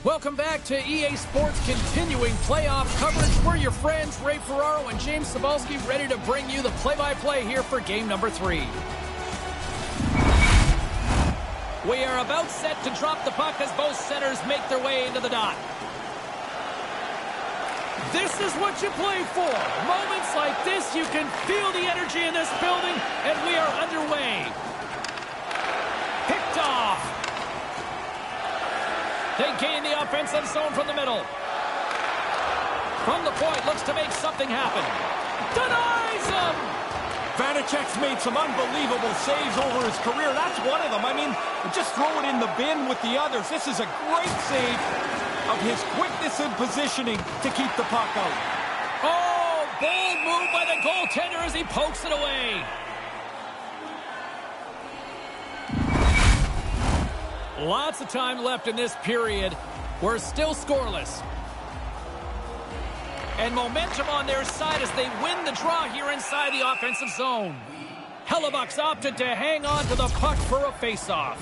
Welcome back to EA Sports continuing playoff coverage. We're your friends, Ray Ferraro and James Cebulski, ready to bring you the play-by-play here for game number 3. We are about set to drop the puck as both centers make their way into the dot. This is what you play for. Moments like this, you can feel the energy in this building, and we are underway. Picked off. They gain the offensive zone from the middle. From the point, looks to make something happen. Denies him! Vanacek's made some unbelievable saves over his career. That's one of them. I mean, just throw it in the bin with the others. This is a great save of his quickness and positioning to keep the puck out. Oh, bold move by the goaltender as he pokes it away. Lots of time left in this period. We're still scoreless. And momentum on their side as they win the draw here inside the offensive zone. Hellebuck's opted to hang on to the puck for a face-off.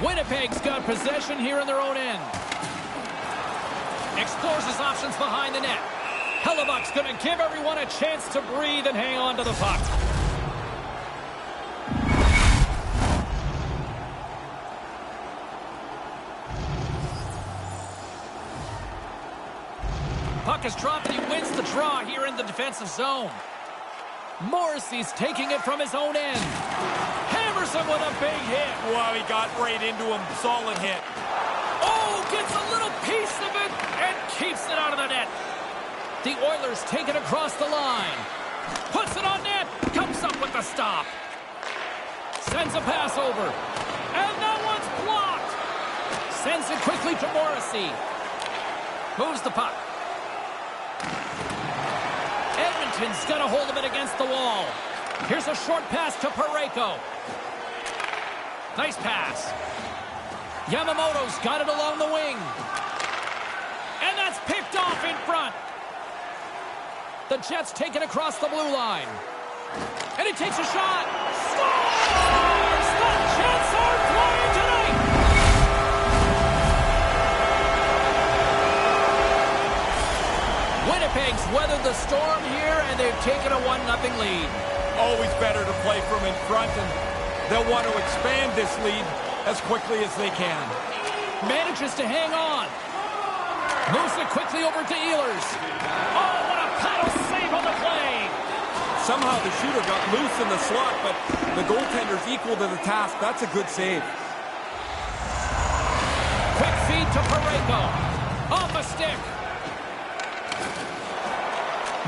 Winnipeg's got possession here in their own end. Explores his options behind the net. Hellebuck's going to give everyone a chance to breathe and hang on to the puck. Puck is dropped and he wins the draw here in the defensive zone. Morrissey's taking it from his own end. Hammers him with a big hit. Wow, he got right into him. Solid hit. Oh, gets a little piece of it and keeps it out of the net. The Oilers take it across the line. Puts it on net. Comes up with the stop. Sends a pass over. And that one's blocked. Sends it quickly to Morrissey. Moves the puck. Edmonton's got a hold of it against the wall. Here's a short pass to Parayko. Nice pass. Yamamoto's got it along the wing. And that's picked off in front. The Jets take it across the blue line. And he takes a shot. Scores! The Jets are flying tonight! Winnipeg's weathered the storm here, and they've taken a 1-0 lead. Always better to play from in front, and they'll want to expand this lead as quickly as they can. Manages to hang on. Moves it quickly over to Ehlers. Oh, what a paddle save on the play. Somehow the shooter got loose in the slot, but the goaltender's equal to the task. That's a good save. Quick feed to Parayko. Off a stick.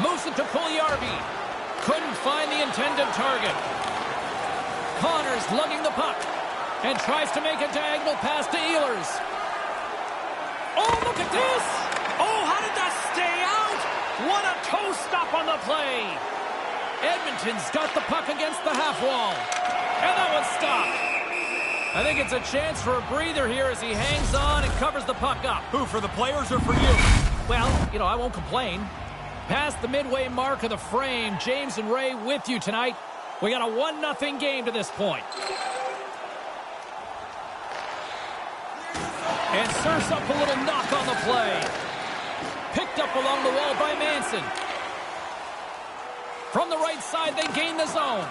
Moves it to Puljujarvi. Couldn't find the intended target. Connors lugging the puck and tries to make a diagonal pass to Ehlers. Oh, look at this! Oh, how did that stay out? What a toe stop on the play! Edmonton's got the puck against the half wall. And that one's stopped. I think it's a chance for a breather here as he hangs on and covers the puck up. Who, for the players or for you? Well, I won't complain. Past the midway mark of the frame, James and Ray with you tonight. We got a 1-0 game to this point. And serves up a little knock on the play. Picked up along the wall by Manson. From the right side, they gain the zone.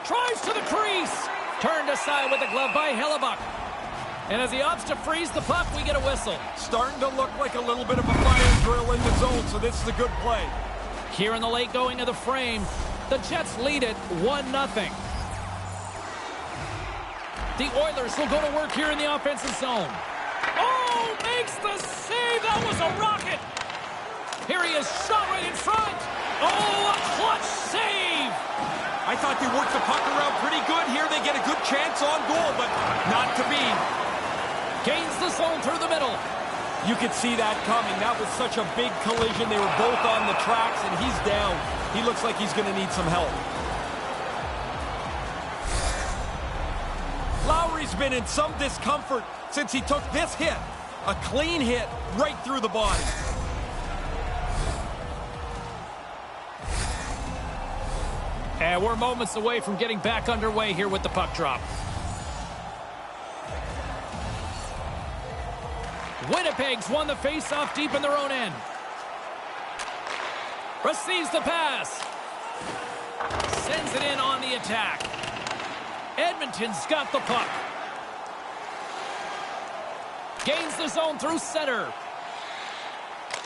Drives to the crease. Turned aside with the glove by Hellebuck. And as he opts to freeze the puck, we get a whistle. Starting to look like a little bit of a fire drill in the zone, so this is a good play. Here in the late going of the frame, the Jets lead it 1-0. The Oilers will go to work here in the offensive zone. Oh, makes the save. That was a rocket. Here he is, shot right in front. Oh, a clutch save. I thought they worked the puck around pretty good here. They get a good chance on goal, but not to be. Gains the zone through the middle. You could see that coming. That was such a big collision. They were both on the tracks, and he's down. He looks like he's going to need some help. Lowry's been in some discomfort since he took this hit. A clean hit right through the body. And we're moments away from getting back underway here with the puck drop. Winnipeg's won the face-off deep in their own end. Receives the pass. Sends it in on the attack. Edmonton's got the puck. Gains the zone through center.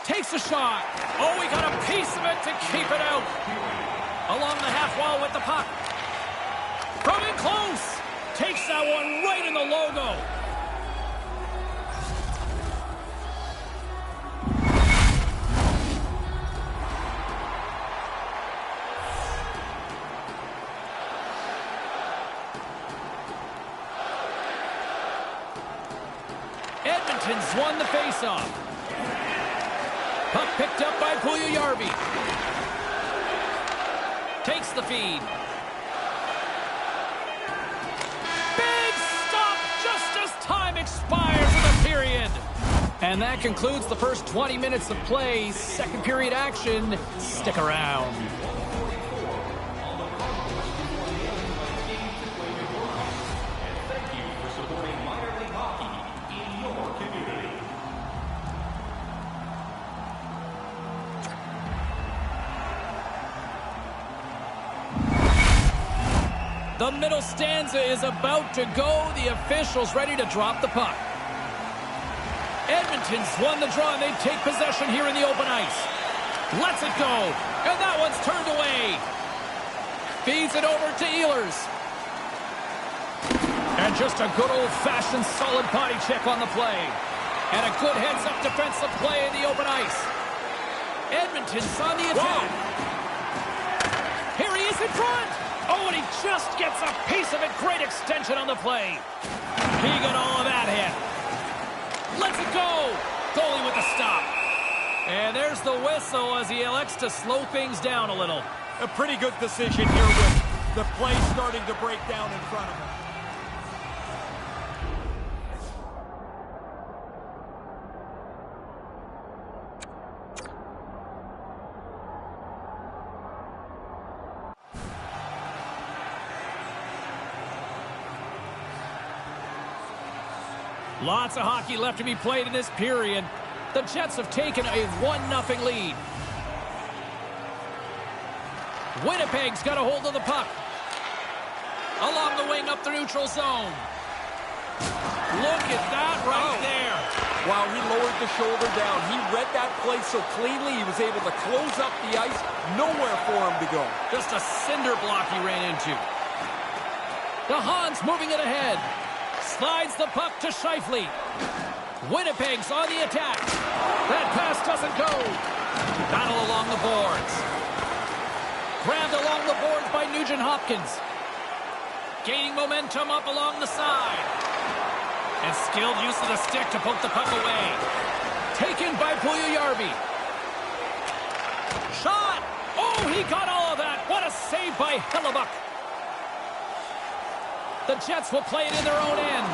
Takes a shot. Oh, he got a piece of it to keep it out. Along the half wall with the puck. From in close. Takes that one right in the logo. Edmonton's won the faceoff. Puck picked up by Puljujarvi. Takes the feed. Big stop just as time expires in the period. And that concludes the first 20 minutes of play. Second period action. Stick around. The middle stanza is about to go. The officials ready to drop the puck. Edmonton's won the draw, and they take possession here in the open ice. Lets it go, and that one's turned away. Feeds it over to Ehlers. And just a good old-fashioned solid body check on the play. And a good heads-up defensive play in the open ice. Edmonton's on the attack. Whoa. Here he is in front. Oh, and he just gets a piece of it. Great extension on the play. He got all of that hit. Lets it go. Goalie with the stop. And there's the whistle as he elects to slow things down a little. A pretty good decision here with the play starting to break down in front of him. Lots of hockey left to be played in this period. The Jets have taken a 1-0 lead. Winnipeg's got a hold of the puck. Along the wing up the neutral zone. Look at that right there. Wow, he lowered the shoulder down. He read that play so cleanly, he was able to close up the ice. Nowhere for him to go. Just a cinder block he ran into. The Hans moving it ahead. Slides the puck to Scheifele. Winnipeg's on the attack. That pass doesn't go. Battle along the boards. Grabbed along the boards by Nugent-Hopkins. Gaining momentum up along the side. And skilled use of the stick to poke the puck away. Taken by Puljujarvi. Shot! Oh, he got all of that. What a save by Hellebuck. The Jets will play it in their own end.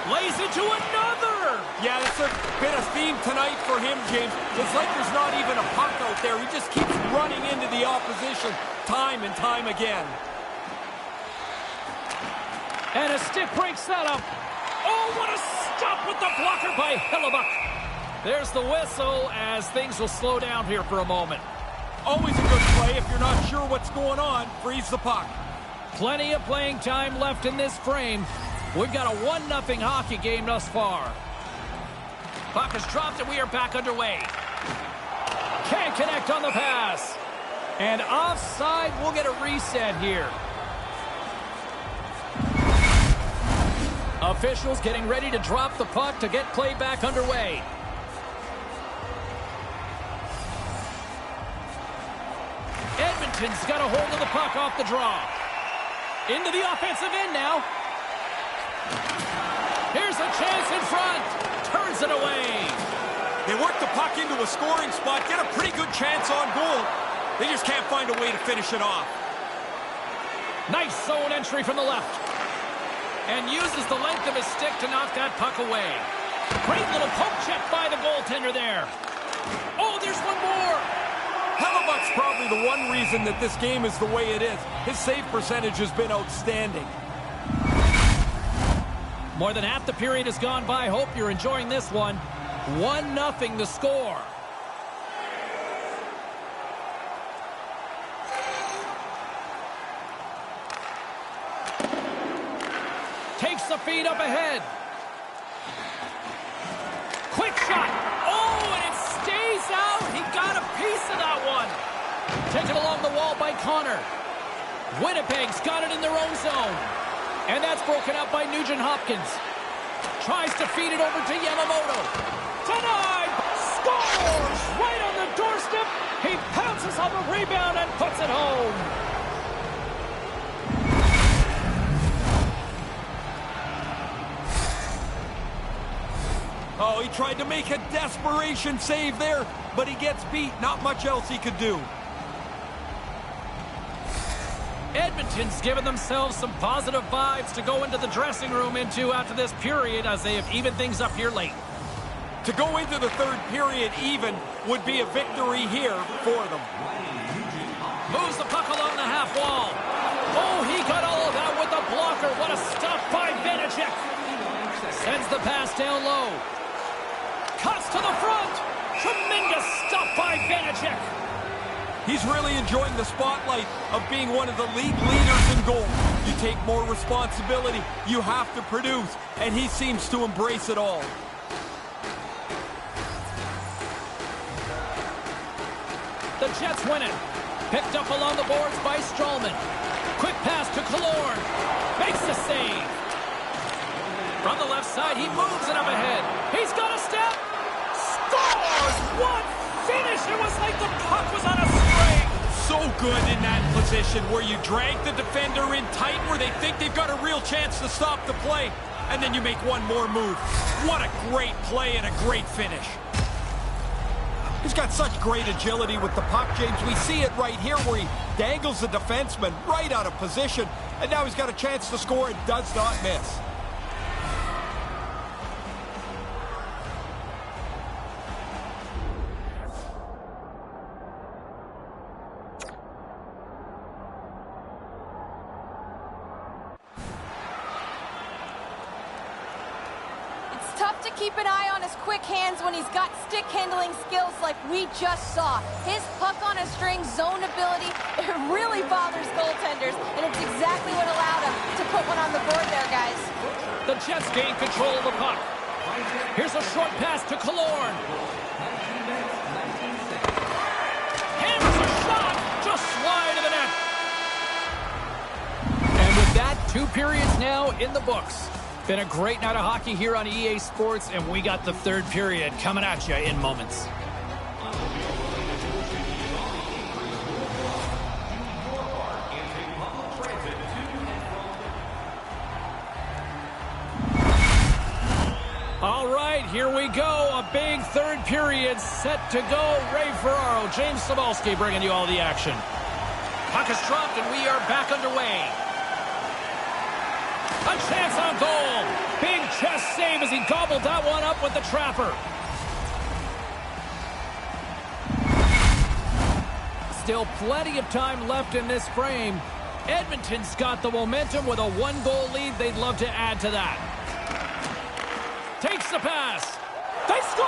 Lays it to another! Yeah, that's a bit of theme tonight for him, James. It's like there's not even a puck out there. He just keeps running into the opposition time and time again. And a stick breaks that up. Oh, what a stop with the blocker by Hellebuck. There's the whistle as things will slow down here for a moment. Always a good play. If you're not sure what's going on, freeze the puck. Plenty of playing time left in this frame. We've got a 1-0 hockey game thus far. Puck is dropped and we are back underway. Can't connect on the pass. And offside, we'll get a reset here. Officials getting ready to drop the puck to get play back underway. Edmonton's got a hold of the puck off the draw. Into the offensive end now. Here's a chance in front. Turns it away. They work the puck into a scoring spot, get a pretty good chance on goal. They just can't find a way to finish it off. Nice zone entry from the left. And uses the length of his stick to knock that puck away. Great little poke check by the goaltender there. Oh, there's one more. Hellebuck's probably the one reason that this game is the way it is. His save percentage has been outstanding. More than half the period has gone by. Hope you're enjoying this one. 1-0 the score. Takes the feed up ahead. Quick shot. Oh, and it stays out. He got a piece of that one. Taken along the wall by Connor. Winnipeg's got it in their own zone. And that's broken up by Nugent-Hopkins. Tries to feed it over to Yamamoto. Denied! Scores! Right on the doorstep. He pounces on the rebound and puts it home. Oh, he tried to make a desperation save there, but he gets beat. Not much else he could do. Edmonton's given themselves some positive vibes to go into the dressing room into after this period as they have evened things up here late. To go into the third period even would be a victory here for them. Moves the puck along the half wall. Oh, he got all of that with the blocker. What a stop by Vanacek. Sends the pass down low. Cuts to the front. Tremendous stop by Vanacek. He's really enjoying the spotlight of being one of the league leaders in goal. You take more responsibility, you have to produce, and he seems to embrace it all. The Jets win it. Picked up along the boards by Stralman. Quick pass to Killorn. Makes the save. From the left side, he moves it up ahead. He's got a step. Scores! What finish! It was like the puck was on a string. So good in that position where you drag the defender in tight where they think they've got a real chance to stop the play, and then you make one more move. What a great play and a great finish. He's got such great agility with the puck, James. We see it right here where he dangles the defenseman right out of position, and now he's got a chance to score and does not miss. Tough to keep an eye on his quick hands when he's got stick handling skills like we just saw. His puck on a string zone ability, it really bothers goaltenders, and it's exactly what allowed him to put one on the board there, guys. The Jets gain control of the puck. Here's a short pass to Killorn. Hammers a shot, just wide of the net. And with that, 2 periods now in the books. Been a great night of hockey here on EA Sports, and we got the third period coming at you in moments. All right, here we go. A big third period set to go. Ray Ferraro, James Cebulski bringing you all the action. Puck is dropped, and we are back underway. A chance on goal. Big chest save as he gobbled that one up with the trapper. Still plenty of time left in this frame. Edmonton's got the momentum with a 1-goal lead. They'd love to add to that. Takes the pass. They score!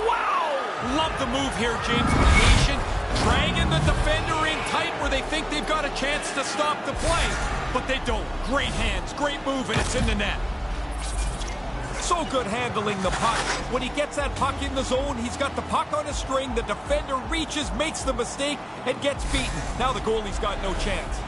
Wow! Love the move here, James. Patient, dragging the defender in tight where they think they've got a chance to stop the play. But they don't. Great hands, great move, and it's in the net. So good handling the puck. When he gets that puck in the zone, he's got the puck on a string. The defender reaches, makes the mistake, and gets beaten. Now the goalie's got no chance.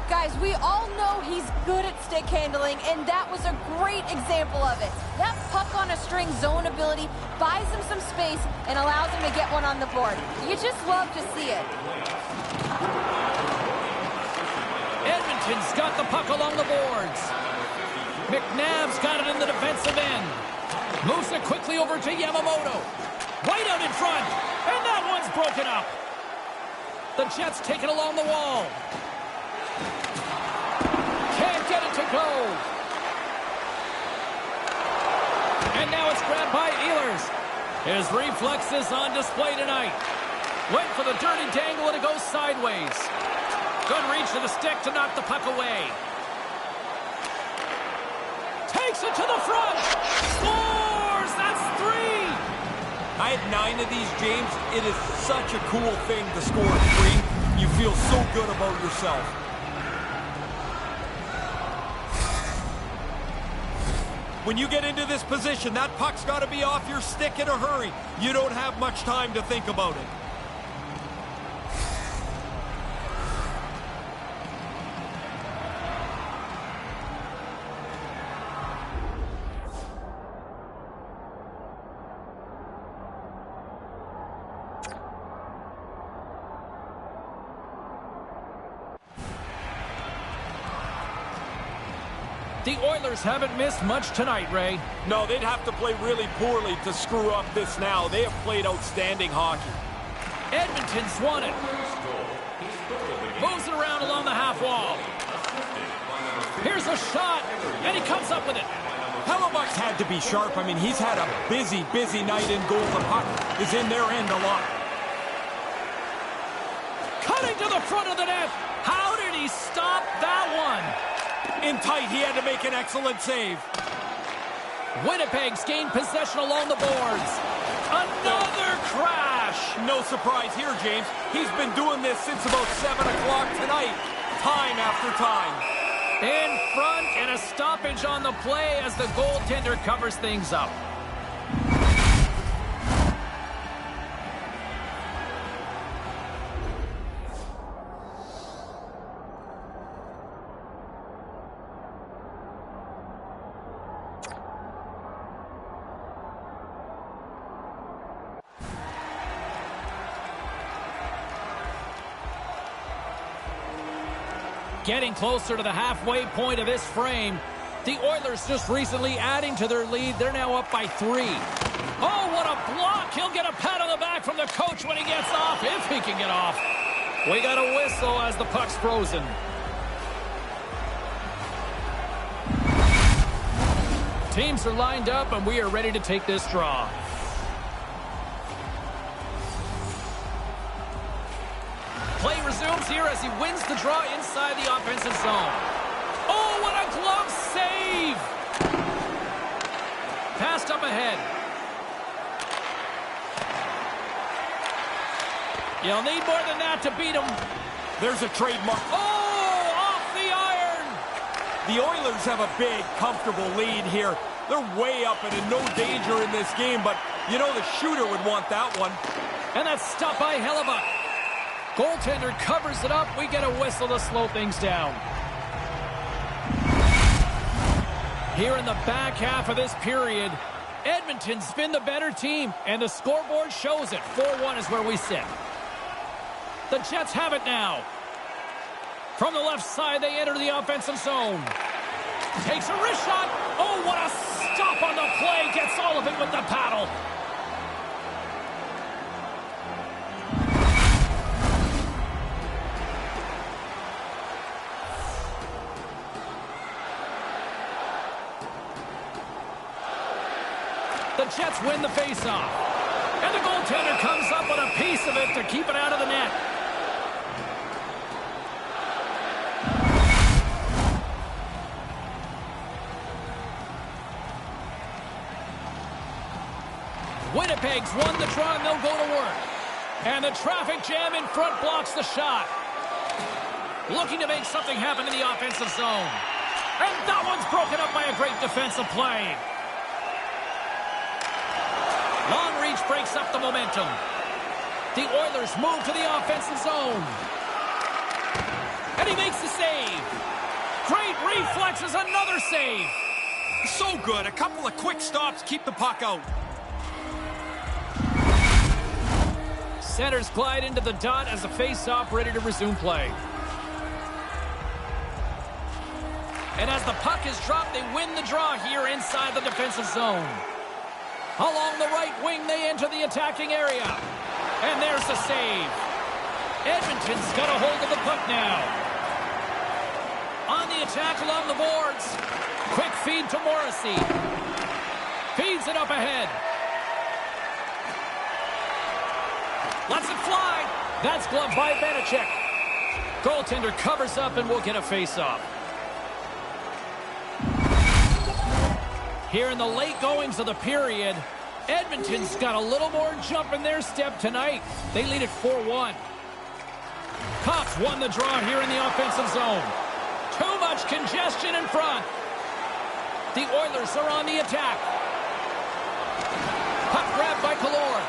Guys, we all know he's good at stick handling, and that was a great example of it. That puck on a string zone ability buys him some space and allows him to get one on the board. You just love to see it. Edmonton's got the puck along the boards. McNabb's got it in the defensive end. Moves it quickly over to Yamamoto. Right out in front. And that one's broken up. The Jets take it along the wall. Can't get it to go. And now it's grabbed by Ehlers. His reflexes on display tonight. Went for the dirty dangle and it goes sideways. Good reach to the stick to knock the puck away. Takes it to the front. Scores! That's 3! I had 9 of these, James. It is such a cool thing to score 3. You feel so good about yourself. When you get into this position, that puck's got to be off your stick in a hurry. You don't have much time to think about it. The Oilers haven't missed much tonight, Ray. No, they'd have to play really poorly to screw up this now. They have played outstanding hockey. Edmonton's won it. Moves it around along the half wall. Here's a shot, and he comes up with it. Hellebuck's had to be sharp. I mean, he's had a busy, busy night in goal. The puck is in their end a lot. Cutting to the front of the net. How did he stop that one? In tight, he had to make an excellent save. Winnipeg's gained possession along the boards. Another crash. No surprise here, James. He's been doing this since about 7 o'clock tonight. Time after time. In front and a stoppage on the play as the goaltender covers things up. Getting closer to the halfway point of this frame. The Oilers just recently adding to their lead. They're now up by 3. Oh, what a block. He'll get a pat on the back from the coach when he gets off, if he can get off. We got a whistle as the puck's frozen. Teams are lined up, and we are ready to take this draw. Play resumes here as he wins the draw inside the offensive zone. Oh, what a glove save! Passed up ahead. You'll need more than that to beat him. There's a trademark. Oh, off the iron! The Oilers have a big, comfortable lead here. They're way up and in no danger in this game, but you know the shooter would want that one. And that's stopped by Hellebuck. Goaltender covers it up. We get a whistle to slow things down. Here in the back half of this period, Edmonton's been the better team, and the scoreboard shows it. 4-1 is where we sit. The Jets have it now. From the left side, they enter the offensive zone. Takes a wrist shot. Oh, what a stop on the play. Gets all of it with the paddle. The Jets win the faceoff. And the goaltender comes up with a piece of it to keep it out of the net. Winnipeg's won the draw, and they'll go to work. And the traffic jam in front blocks the shot. Looking to make something happen in the offensive zone. And that one's broken up by a great defensive play. Long reach breaks up the momentum. The Oilers move to the offensive zone. And he makes the save. Great reflexes, another save. So good. A couple of quick stops keep the puck out. Centers glide into the dot as the face-off ready to resume play. And as the puck is dropped, they win the draw here inside the defensive zone. Along the right wing, they enter the attacking area. And there's the save. Edmonton's got a hold of the puck now. On the attack along the boards. Quick feed to Morrissey. Feeds it up ahead. Lets it fly. That's gloved by Vanacek. Goaltender covers up and will get a face-off. Here in the late goings of the period, Edmonton's got a little more jump in their step tonight. They lead it 4-1. Cops won the draw here in the offensive zone. Too much congestion in front. The Oilers are on the attack. Puck grabbed by Killorn.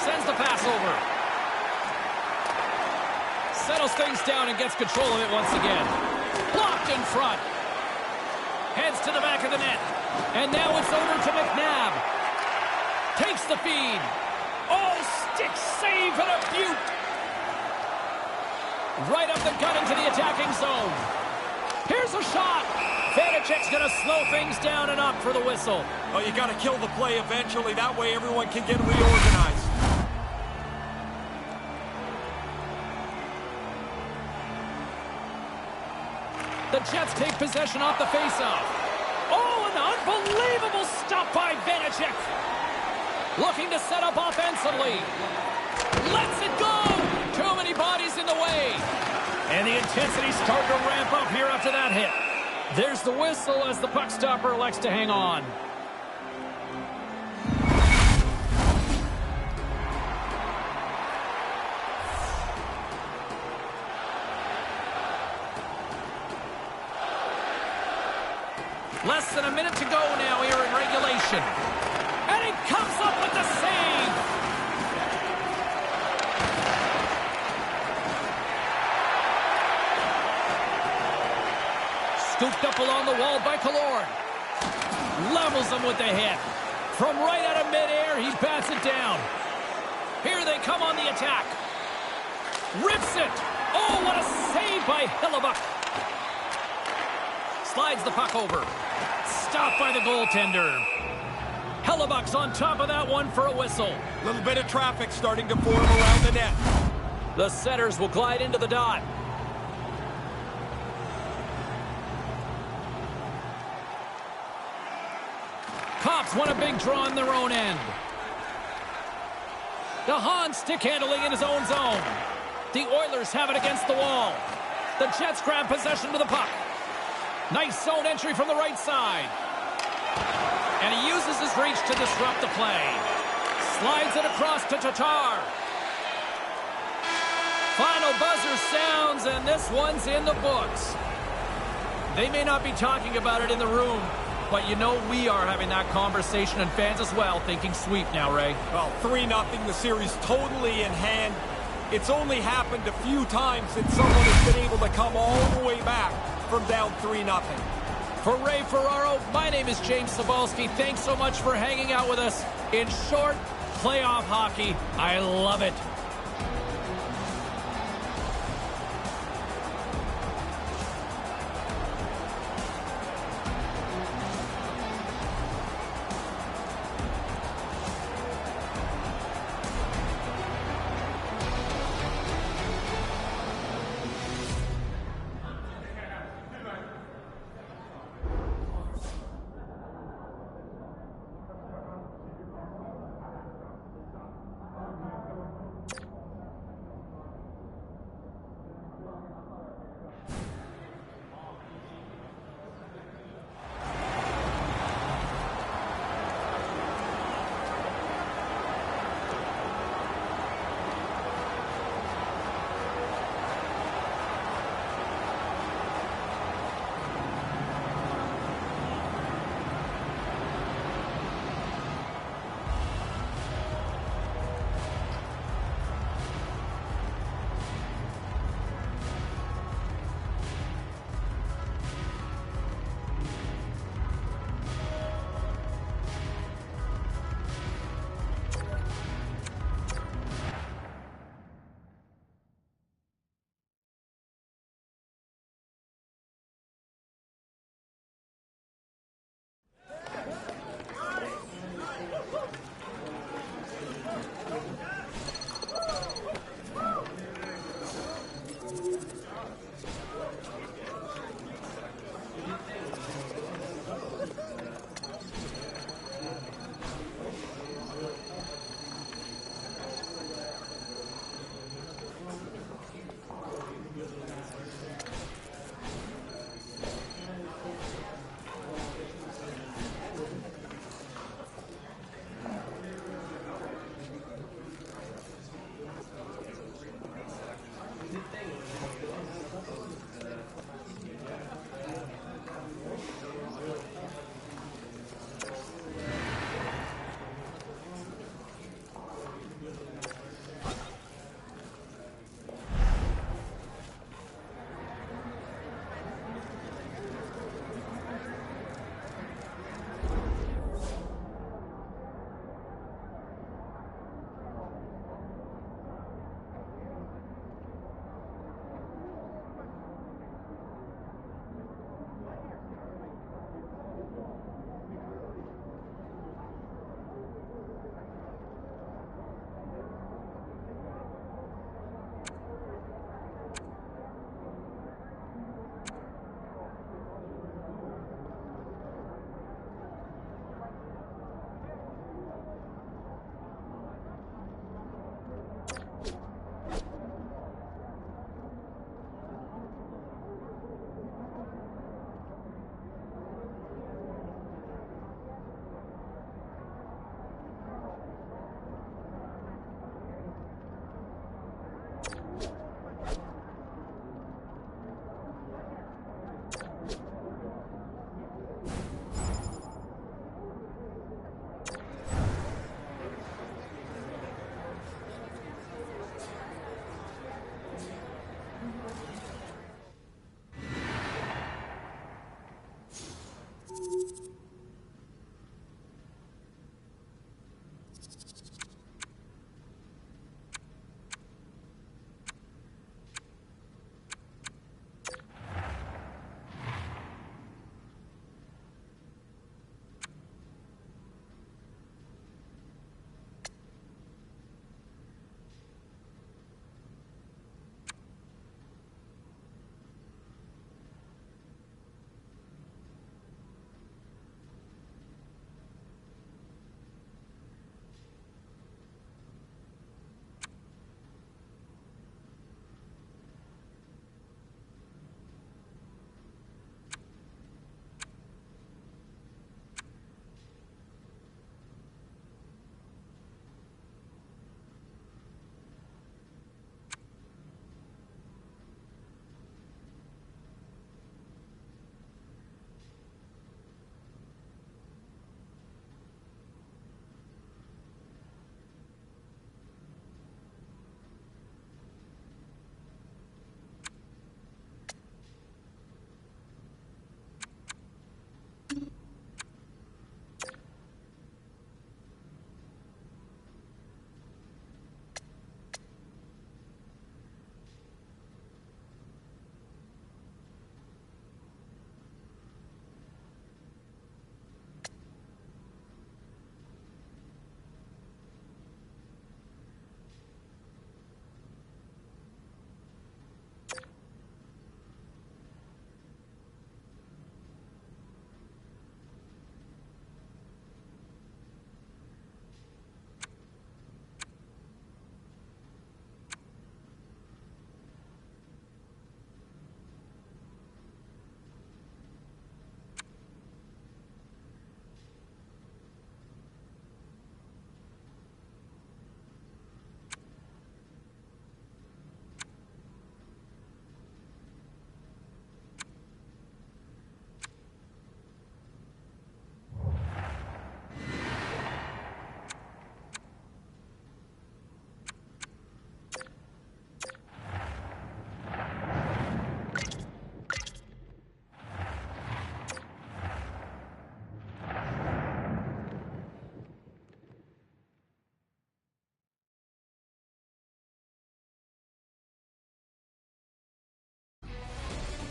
Sends the pass over. Settles things down and gets control of it once again. Blocked in front. Heads to the back of the net. And now it's over to McNabb. Takes the feed. Oh, stick save and a beaut. Right up the gut into the attacking zone. Here's a shot. Vanacek's going to slow things down and up for the whistle. Oh, you got to kill the play eventually. That way everyone can get reorganized. The Jets take possession off the faceoff. Oh, an unbelievable stop by Vanacek. Looking to set up offensively. Lets it go. Too many bodies in the way. And the intensity's starting to ramp up here after that hit. There's the whistle as the puck stopper elects to hang on. Less than a minute to go now here in regulation. And he comes up with the save. Scooped up along the wall by Killorn. Levels him with the hit. From right out of midair, he bats it down. Here they come on the attack. Rips it. Oh, what a save by Hellebuyck. Slides the puck over. Stopped by the goaltender. Hellebuck's on top of that one for a whistle. A little bit of traffic starting to form around the net. The setters will glide into the dot. Cops want a big draw in their own end. DeHaan stick handling in his own zone. The Oilers have it against the wall. The Jets grab possession to the puck. Nice zone entry from the right side. And he uses his reach to disrupt the play. Slides it across to Tatar. Final buzzer sounds, and this one's in the books. They may not be talking about it in the room, but you know we are having that conversation, and fans as well, thinking sweep now, Ray. Well, 3-0, the series totally in hand. It's only happened a few times that someone has been able to come all the way back from down 3-0. For Ray Ferraro, my name is James Cebulski. Thanks so much for hanging out with us. In short, playoff hockey, I love it.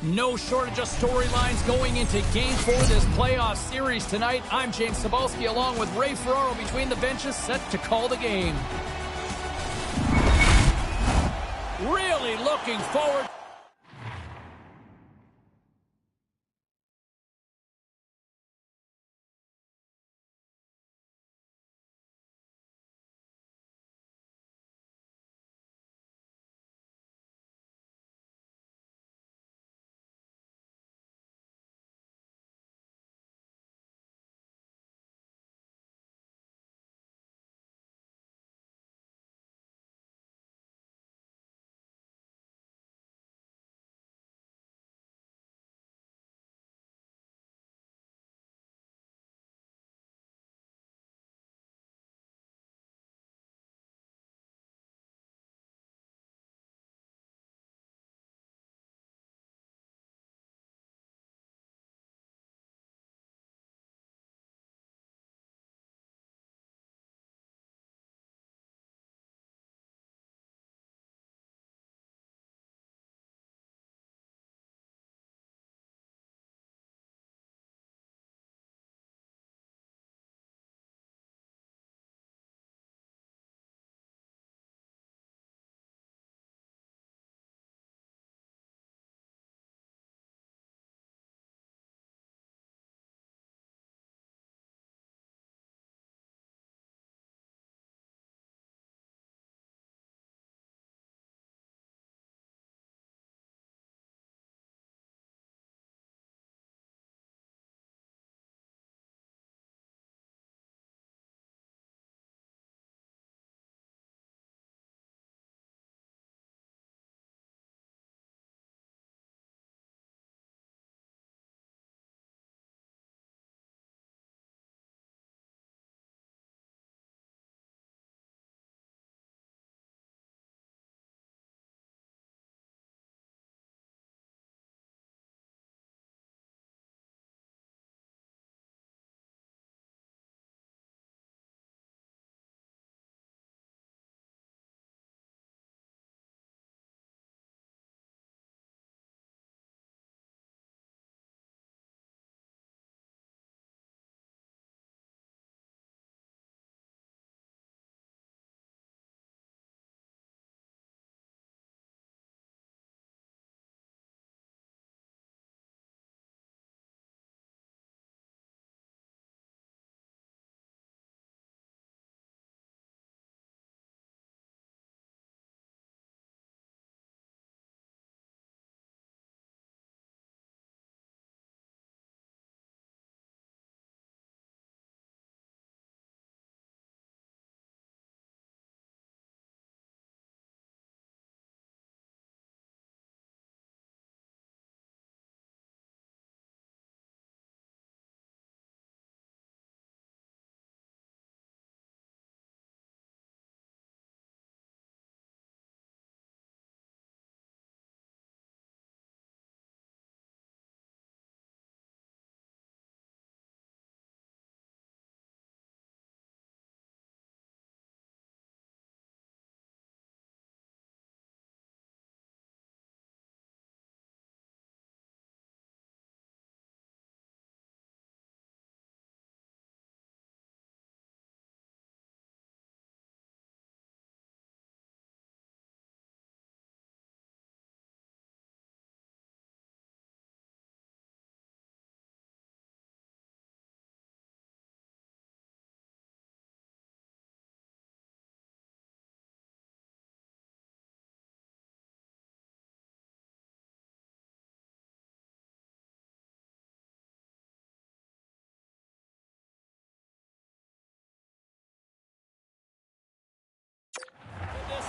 No shortage of storylines going into Game 4 of this playoff series tonight. I'm James Cebulski along with Ray Ferraro between the benches, set to call the game. Really looking forward.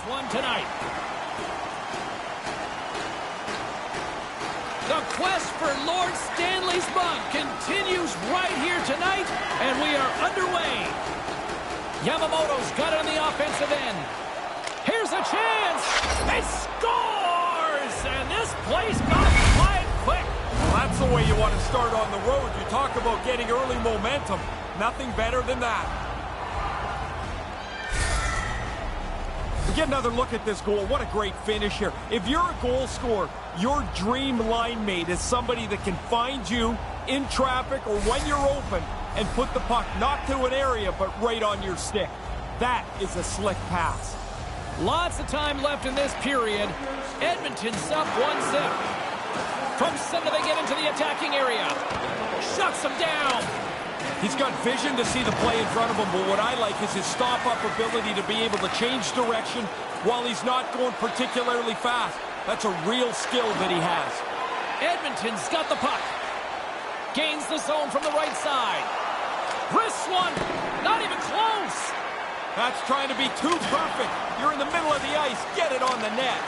One tonight. The quest for Lord Stanley's mug continues right here tonight, and we are underway. Yamamoto's got it on the offensive end. Here's a chance. He scores! And this place got quiet quick. Well, that's the way you want to start on the road. You talk about getting early momentum. Nothing better than that. We get another look at this goal. What a great finish here. If you're a goal scorer, your dream line mate is somebody that can find you in traffic or when you're open and put the puck not to an area but right on your stick. That is a slick pass. Lots of time left in this period. Edmonton's up 1-0. From center they get into the attacking area. Shuts him down. He's got vision to see the play in front of him, but what I like is his stop-up ability to be able to change direction while he's not going particularly fast. That's a real skill that he has. Edmonton's got the puck. Gains the zone from the right side. Wrists one. Not even close. That's trying to be too perfect. You're in the middle of the ice. Get it on the net.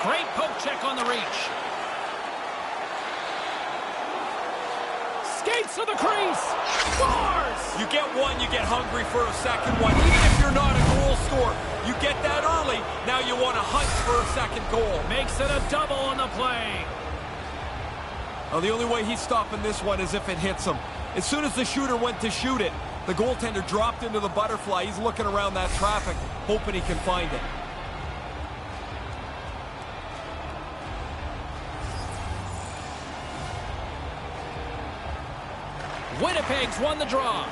Great poke check on the reach. Skates to the crease. Scores! You get one, you get hungry for a second one. Even if you're not a goal scorer, you get that early. Now you want to hunt for a second goal. Makes it a double on the play. Well, the only way he's stopping this one is if it hits him. As soon as the shooter went to shoot it, the goaltender dropped into the butterfly. He's looking around that traffic, hoping he can find it. Winnipeg's won the draw.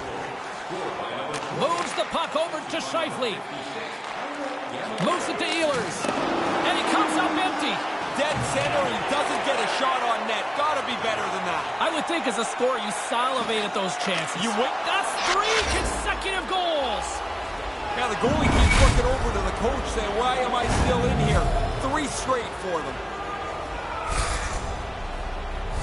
Moves the puck over to Scheifele. Moves it to Ehlers. And he comes up empty. Dead center, he doesn't get a shot on net. Gotta be better than that. I would think as a scorer you salivate at those chances. You would. That's 3 consecutive goals. Now the goalie keeps looking over to the coach saying, why am I still in here? 3 straight for them.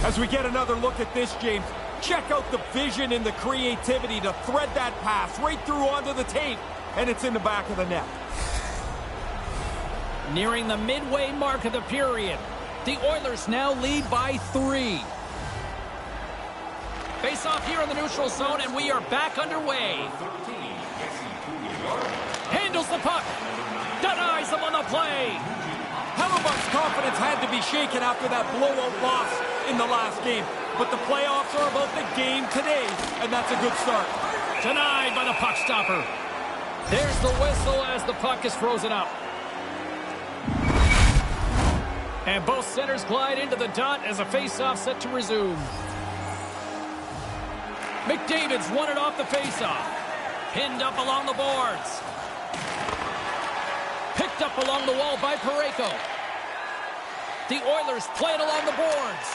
As we get another look at this, James, check out the vision and the creativity to thread that pass right through onto the tape, and it's in the back of the net. Nearing the midway mark of the period, the Oilers now lead by 3. Face off here in the neutral zone, and we are back underway. Handles the puck. Denies him on the play. Hellebuck's confidence had to be shaken after that blowout loss in the last game. But the playoffs are about the game today, and that's a good start. Denied by the puck stopper. There's the whistle as the puck is frozen up. And both centers glide into the dot as a face-off set to resume. McDavid's won it off the face-off. Pinned up along the boards. Picked up along the wall by Parayko. The Oilers play it along the boards.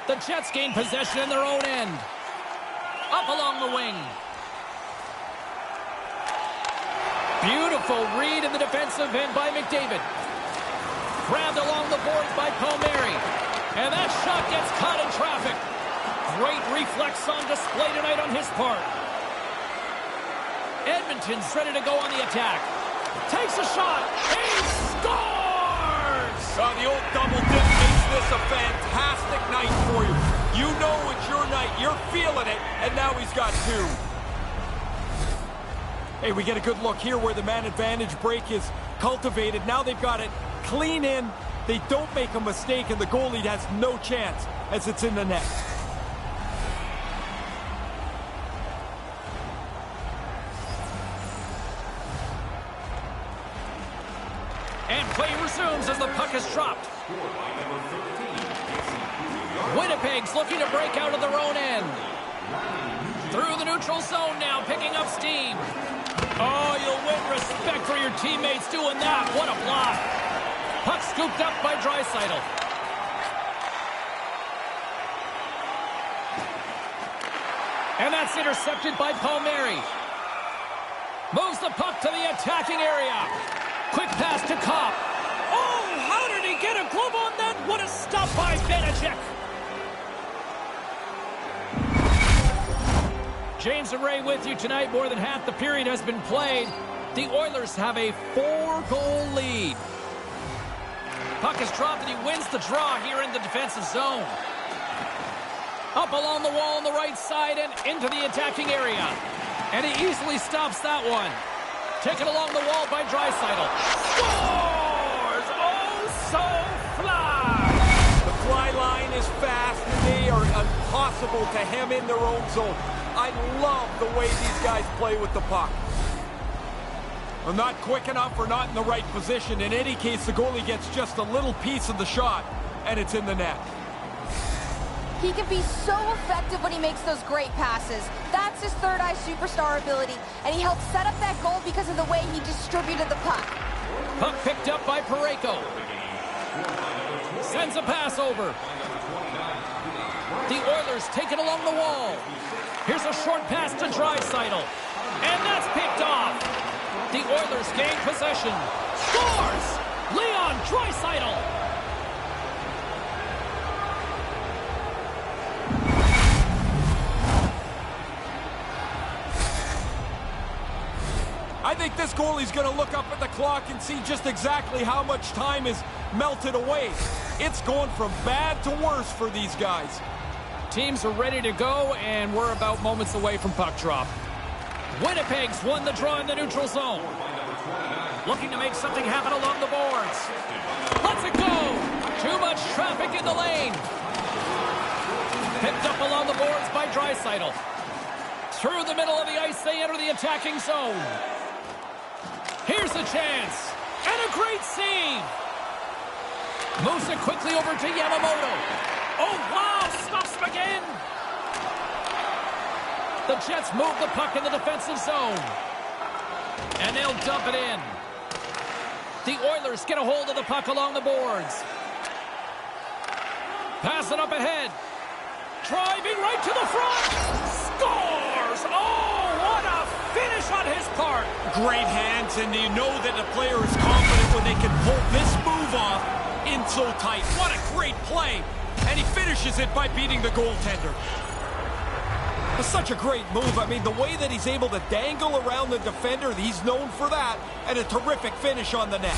The Jets gain possession in their own end. Up along the wing. Beautiful read in the defensive end by McDavid. Grabbed along the boards by Palmieri. And that shot gets caught in traffic. Great reflex on display tonight on his part. Edmonton's ready to go on the attack. Takes a shot. He scores! The old double dip makes this a fantastic night for you. You know it's your night. You're feeling it. And now he's got 2. Hey, we get a good look here where the man advantage break is cultivated. Now they've got it clean in. They don't make a mistake, and the goalie has no chance as it's in the net. And play resumes as the puck is dropped. Winnipeg's looking to break out of their own end. Through the neutral zone now, picking up steam. Oh, you'll win respect for your teammates doing that. What a block. Puck scooped up by Draisaitl. And that's intercepted by Palmieri. Moves the puck to the attacking area. Quick pass to Kopp. Oh, how did he get a glove on that? What a stop by Vanacek. James and Ray with you tonight. More than half the period has been played. The Oilers have a 4-goal lead. Puck is dropped and he wins the draw here in the defensive zone. Up along the wall on the right side and into the attacking area. And he easily stops that one. Taken along the wall by Draisaitl. Scores! Oh, so fly! The fly line is fast, and they are impossible to hem in their own zone. I love the way these guys play with the puck. Well, not quick enough or not in the right position. In any case, the goalie gets just a little piece of the shot, and it's in the net. He can be so effective when he makes those great passes. That's his third-eye superstar ability, and he helped set up that goal because of the way he distributed the puck. Puck picked up by Parayko. Sends a pass over. The Oilers take it along the wall. Here's a short pass to Draisaitl. And that's picked off. The Oilers gain possession. Scores! Leon Draisaitl. I think this goalie's going to look up at the clock and see just exactly how much time is melted away. It's going from bad to worse for these guys. Teams are ready to go, and we're about moments away from puck drop. Winnipeg's won the draw in the neutral zone. Looking to make something happen along the boards. Let's it go! Too much traffic in the lane. Picked up along the boards by Draisaitl. Through the middle of the ice, they enter the attacking zone. Here's a chance. And a great save. Moves it quickly over to Yamamoto. Oh, wow! Stops him again. The Jets move the puck in the defensive zone. And they'll dump it in. The Oilers get a hold of the puck along the boards. Pass it up ahead. Driving right to the front. Scores! Oh, what a finish on his part. Great hands, and you know that the player is confident when they can pull this move off in so tight. What a great play. And he finishes it by beating the goaltender. It's such a great move. I mean, the way that he's able to dangle around the defender, he's known for that, and a terrific finish on the net.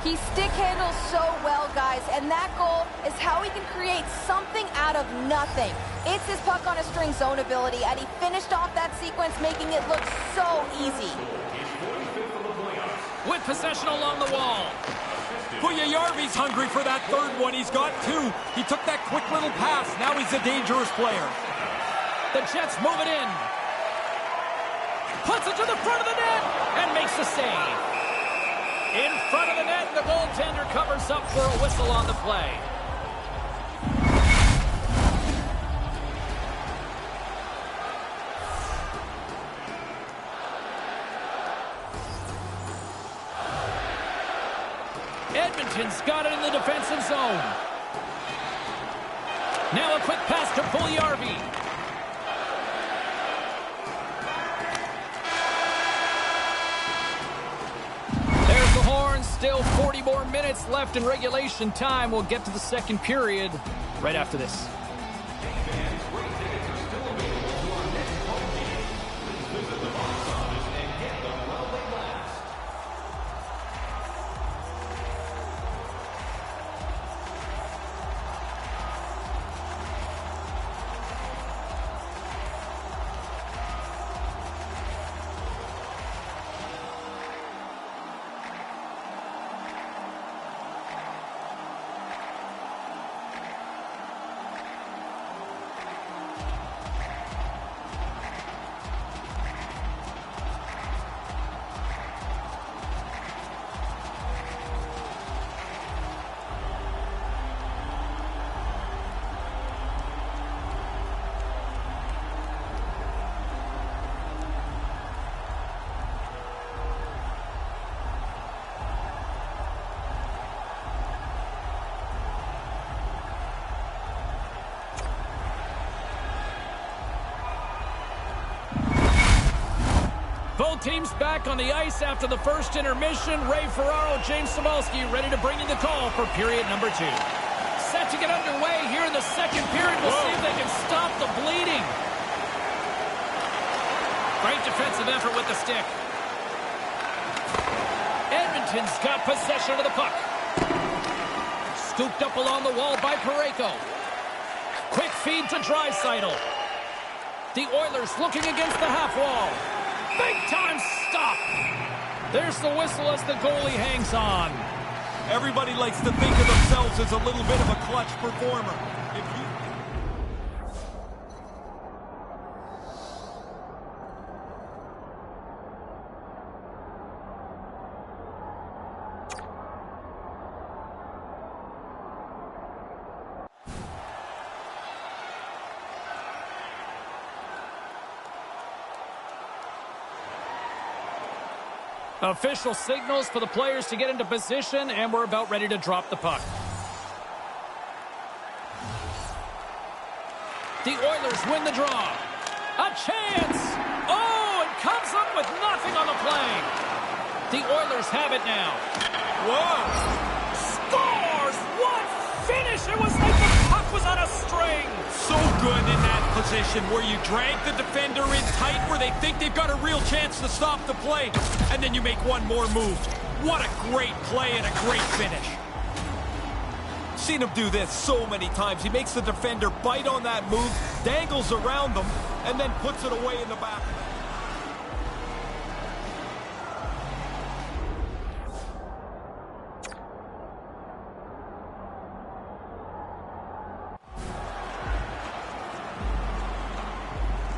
He stick handles so well, guys, and that goal is how he can create something out of nothing. It's his puck on a string zone ability, and he finished off that sequence, making it look so easy. With possession along the wall. Puljujarvi's hungry for that third one. He's got two. He took that quick little pass. Now he's a dangerous player. The Jets move it in. Puts it to the front of the net and makes the save. In front of the net, the goaltender covers up for a whistle on the play. Edmonton's got it in the defensive zone. Now a quick pass to Puljujarvi. There's the horn. Still 40 more minutes left in regulation time. We'll get to the second period right after this. Both teams back on the ice after the first intermission. Ray Ferraro, James Cybulski ready to bring in the call for period number 2. Set to get underway here in the second period. We'll see if they can stop the bleeding. Great defensive effort with the stick. Edmonton's got possession of the puck. Scooped up along the wall by Parayko. Quick feed to Draisaitl. The Oilers looking against the half wall. Big time stop. There's the whistle as the goalie hangs on. Everybody likes to think of themselves as a little bit of a clutch performer. Official signals for the players to get into position, and we're about ready to drop the puck. The Oilers win the draw. A chance! Oh, and comes up with nothing on the play. The Oilers have it now. Whoa! Scores! What finish! It was like the puck was on a string. So good in that position where you drag the defender in tight where they think they've got a real chance to stop the play, and then you make one more move. What a great play and a great finish. Seen him do this so many times. He makes the defender bite on that move, dangles around them, and then puts it away in the back.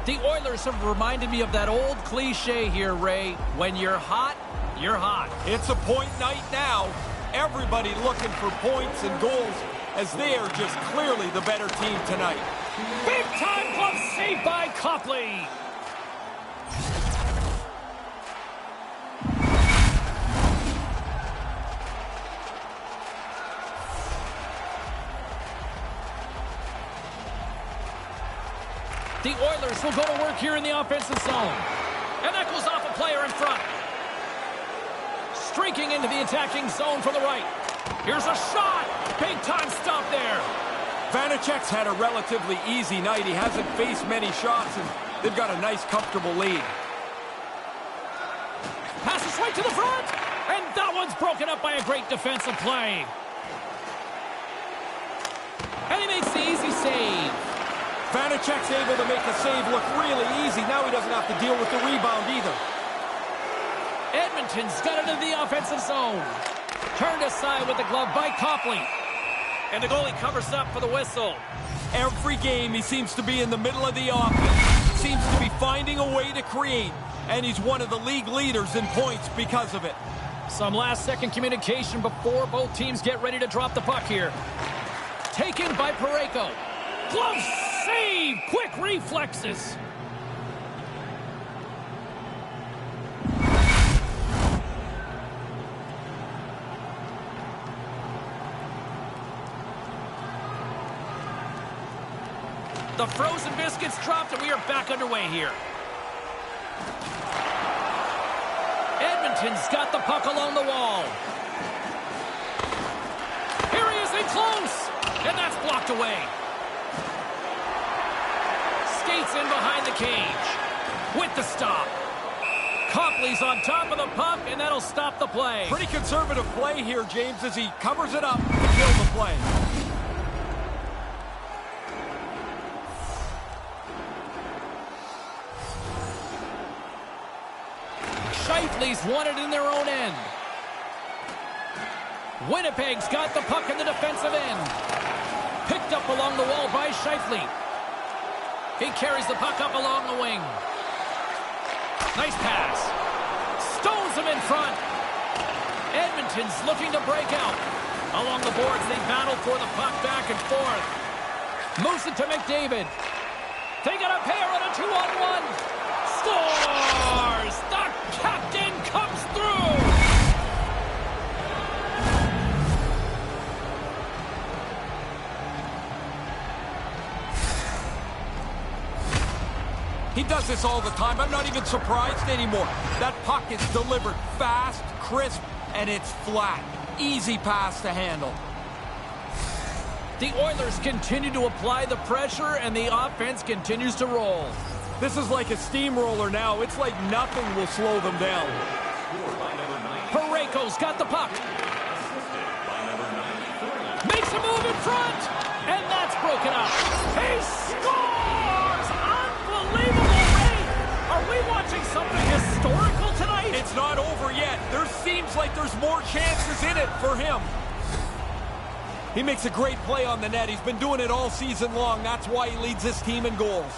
The Oilers have reminded me of that old cliche here, Ray. When you're hot, you're hot. It's a point night now. Everybody looking for points and goals as they are just clearly the better team tonight. Big time glove save by Copley. The Oilers will go to work here in the offensive zone. And that goes off a player in front. Streaking into the attacking zone from the right. Here's a shot. Big time stop there. Vanecek's had a relatively easy night. He hasn't faced many shots, and they've got a nice, comfortable lead. Passes right to the front. And that one's broken up by a great defensive play. And he makes the easy save. Vanecek's able to make the save look really easy. Now he doesn't have to deal with the rebound either. Edmonton's got it in the offensive zone. Turned aside with the glove by Copley. And the goalie covers up for the whistle. Every game he seems to be in the middle of the offense. Seems to be finding a way to create. And he's one of the league leaders in points because of it. Some last-second communication before both teams get ready to drop the puck here. Taken by Parayko. Glove save! Quick reflexes. The frozen biscuits dropped, and we are back underway here. Edmonton's got the puck along the wall. Here he is in close, and that's blocked away. Skates in behind the cage with the stop. Copley's on top of the puck, and that'll stop the play. Pretty conservative play here, James, as he covers it up to kill the play. Scheifele's won it in their own end. Winnipeg's got the puck in the defensive end. Picked up along the wall by Scheifele. He carries the puck up along the wing. Nice pass. Stones him in front. Edmonton's looking to break out. Along the boards, they battle for the puck back and forth. Moves it to McDavid. They got a pair on a 2-on-1. Scores! The captain comes through! He does this all the time. I'm not even surprised anymore. That puck is delivered fast, crisp, and it's flat. Easy pass to handle. The Oilers continue to apply the pressure, and the offense continues to roll. This is like a steamroller now. It's like nothing will slow them down. Parayko's got the puck. Makes a move in front, and that's broken up. He scores! Unbelievable, Ray! Are we watching something historical tonight? It's not over yet. There seems like there's more chances in it for him. He makes a great play on the net. He's been doing it all season long. That's why he leads this team in goals.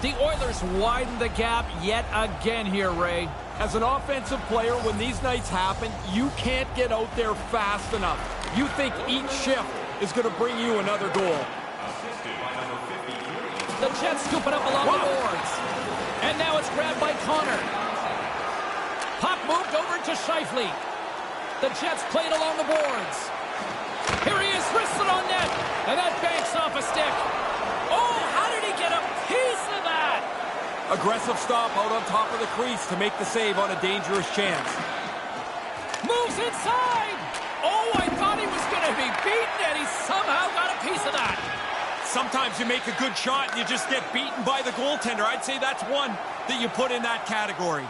The Oilers widen the gap yet again here, Ray. As an offensive player, when these nights happen, you can't get out there fast enough. You think each shift is going to bring you another goal. The The Jets scoop it up along the boards. And now it's grabbed by Connor. Puck moved over to Scheifele. The Jets play it along the boards. Here he is, wristed on net. And that banks off a stick. Oh, how did he get a piece of that? Aggressive stop out on top of the crease to make the save on a dangerous chance. Moves inside. Oh, I thought he was going to be beaten, and he somehow got a piece of that. Sometimes you make a good shot and you just get beaten by the goaltender. I'd say that's one that you put in that category.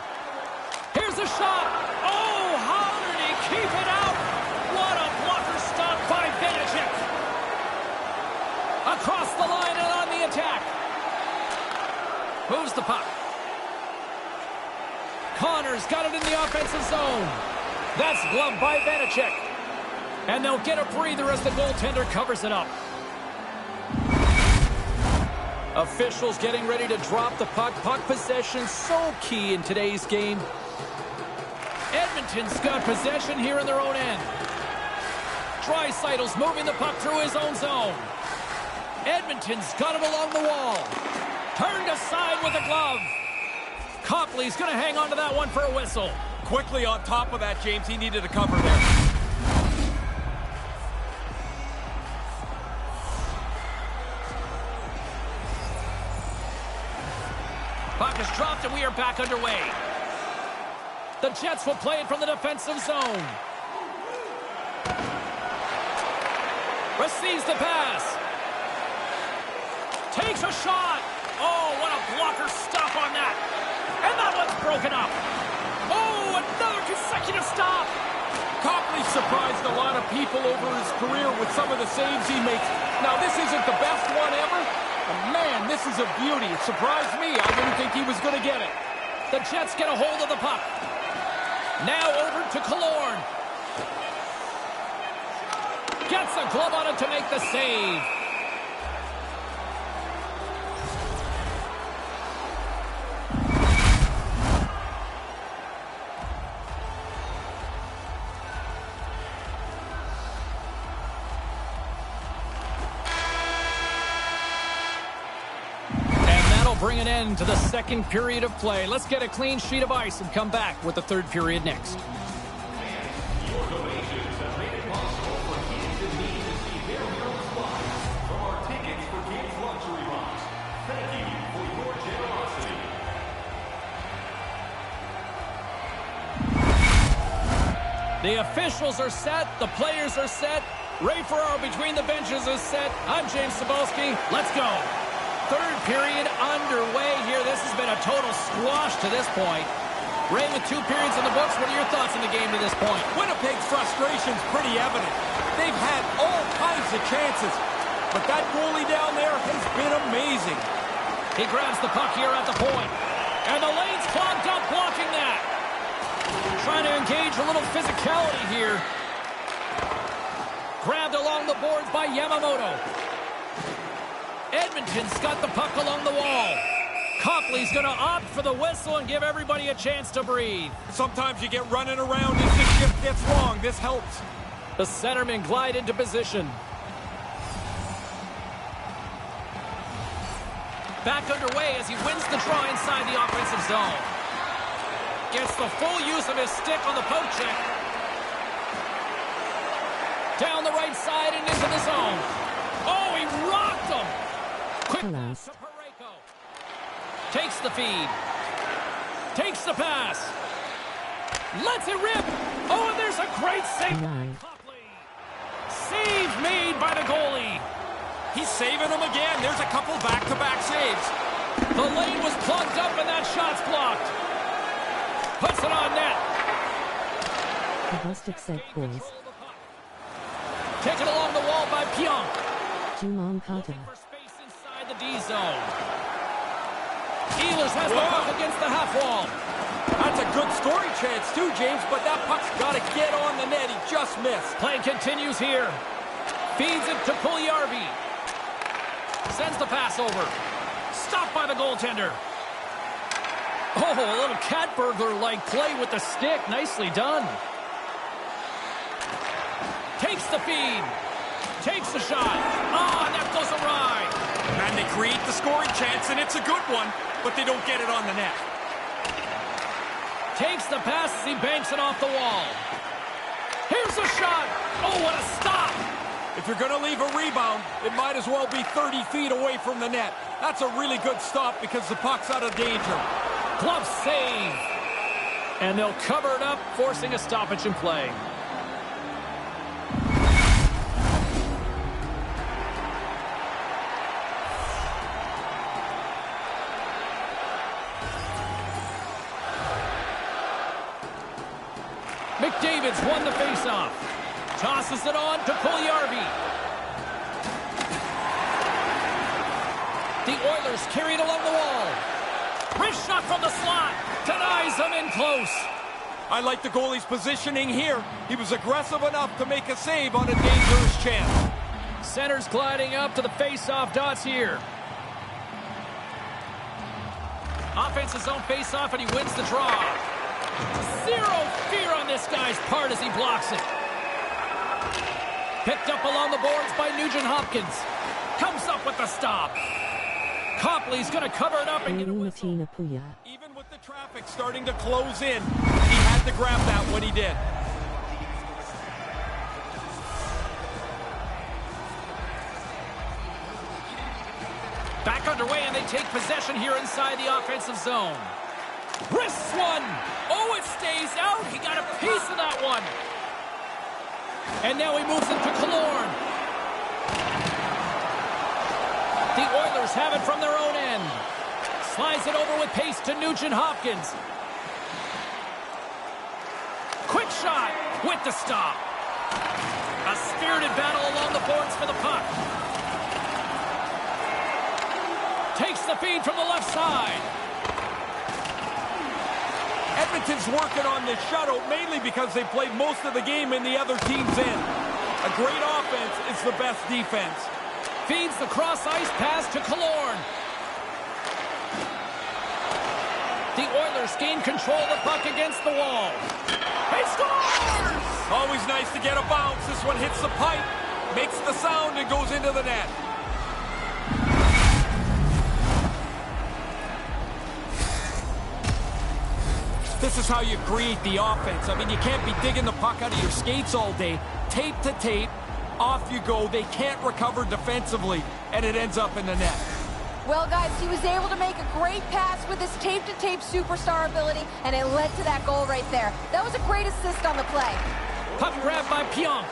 Here's a shot. Oh, how did he keep it out? What a blocker stop by Vanacek. Across the line and on the attack. Moves the puck. Connor's got it in the offensive zone. That's gloved by Vanacek. And they'll get a breather as the goaltender covers it up. Officials getting ready to drop the puck. Puck possession so key in today's game. Edmonton's got possession here in their own end. Draisaitl's moving the puck through his own zone. Edmonton's got him along the wall. Turned aside with a glove. Copley's going to hang on to that one for a whistle. Quickly on top of that, James. He needed a cover there. Puck is dropped and we are back underway. The Jets will play it from the defensive zone. Receives the pass. Takes a shot. Oh, what a blocker stop on that. And that one's broken up. Oh, another consecutive stop. Copley surprised a lot of people over his career with some of the saves he makes. Now, this isn't the best one ever, but man, this is a beauty. It surprised me. I didn't think he was going to get it. The Jets get a hold of the puck. Now over to Killorn. Gets a glove on it to make the save. Bring an end to the second period of play. Let's get a clean sheet of ice and come back with the third period next. Your donations have made it possible for kids in need to see their heroes live from our Tickets for Kids luxury box. Thank you for your generosity. The officials are set. The players are set. Ray Ferraro between the benches is set. I'm James Cebulski. Let's go. Third period underway here. This has been a total squash to this point. Ray, with 2 periods in the books, what are your thoughts on the game to this point? Winnipeg's frustration's pretty evident. They've had all kinds of chances, but that goalie down there has been amazing. He grabs the puck here at the point, and the lane's clogged up blocking that. Trying to engage a little physicality here. Grabbed along the boards by Yamamoto. Edmonton's got the puck along the wall. Copley's going to opt for the whistle and give everybody a chance to breathe. Sometimes you get running around as the shift gets long. This helps. The centermen glide into position. Back underway as he wins the draw inside the offensive zone. Gets the full use of his stick on the poke check. Down the right side and into the zone. Oh, he rocked him. Quick pass to Parayko. Takes the feed. Takes the pass. Lets it rip. Oh, and there's a great save. Save made by the goalie. He's saving them again. There's a couple back-to-back saves. The lane was plugged up and that shot's blocked. Puts it on net. Prognostic set balls. Taken along the wall by Pionk. Jumon Carter. The D zone. Ehlers has the puck against the half wall. That's a good scoring chance too, James, but that puck's got to get on the net. He just missed. Play continues here. Feeds it to Puljujarvi. Sends the pass over. Stopped by the goaltender. Oh, a little cat burglar-like play with the stick. Nicely done. Takes the feed. Takes the shot. Ah, that goes awry. And they create the scoring chance, and it's a good one, but they don't get it on the net. Takes the pass as he banks it off the wall. Here's a shot. Oh, what a stop. If you're going to leave a rebound, it might as well be 30 feet away from the net. That's a really good stop because the puck's out of danger. Glove save. And they'll cover it up, forcing a stoppage in play. McDavid's won the faceoff. Tosses it on to Puljujärvi. The Oilers carry it along the wall. Wrist shot from the slot. Denies him in close. I like the goalie's positioning here. He was aggressive enough to make a save on a dangerous chance. Center's gliding up to the faceoff dots here. Offensive zone faceoff, and he wins the draw. Zero fear on this guy's part as he blocks it. Picked up along the boards by Nugent-Hopkins. Comes up with the stop. Copley's going to cover it up and get a whistle. Even with the traffic starting to close in, he had to grab that when he did. Back underway, and they take possession here inside the offensive zone. Wrists one. Oh, it stays out. He got a piece of that one. And now he moves it to Killorn. The Oilers have it from their own end. Slides it over with pace to Nugent-Hopkins. Quick shot with the stop. A spirited battle along the boards for the puck. Takes the feed from the left side. Edmonton's working on this shutout mainly because they played most of the game in the other team's end. A great offense is the best defense. Feeds the cross-ice pass to Killorn. The Oilers gain control of the puck against the wall. He scores! Always nice to get a bounce. This one hits the pipe, makes the sound, and goes into the net. This is how you create the offense. I mean, you can't be digging the puck out of your skates all day. Tape to tape, off you go. They can't recover defensively, and it ends up in the net. Well, guys, he was able to make a great pass with his tape-to-tape superstar ability, and it led to that goal right there. That was a great assist on the play. Puck grabbed by Pionk.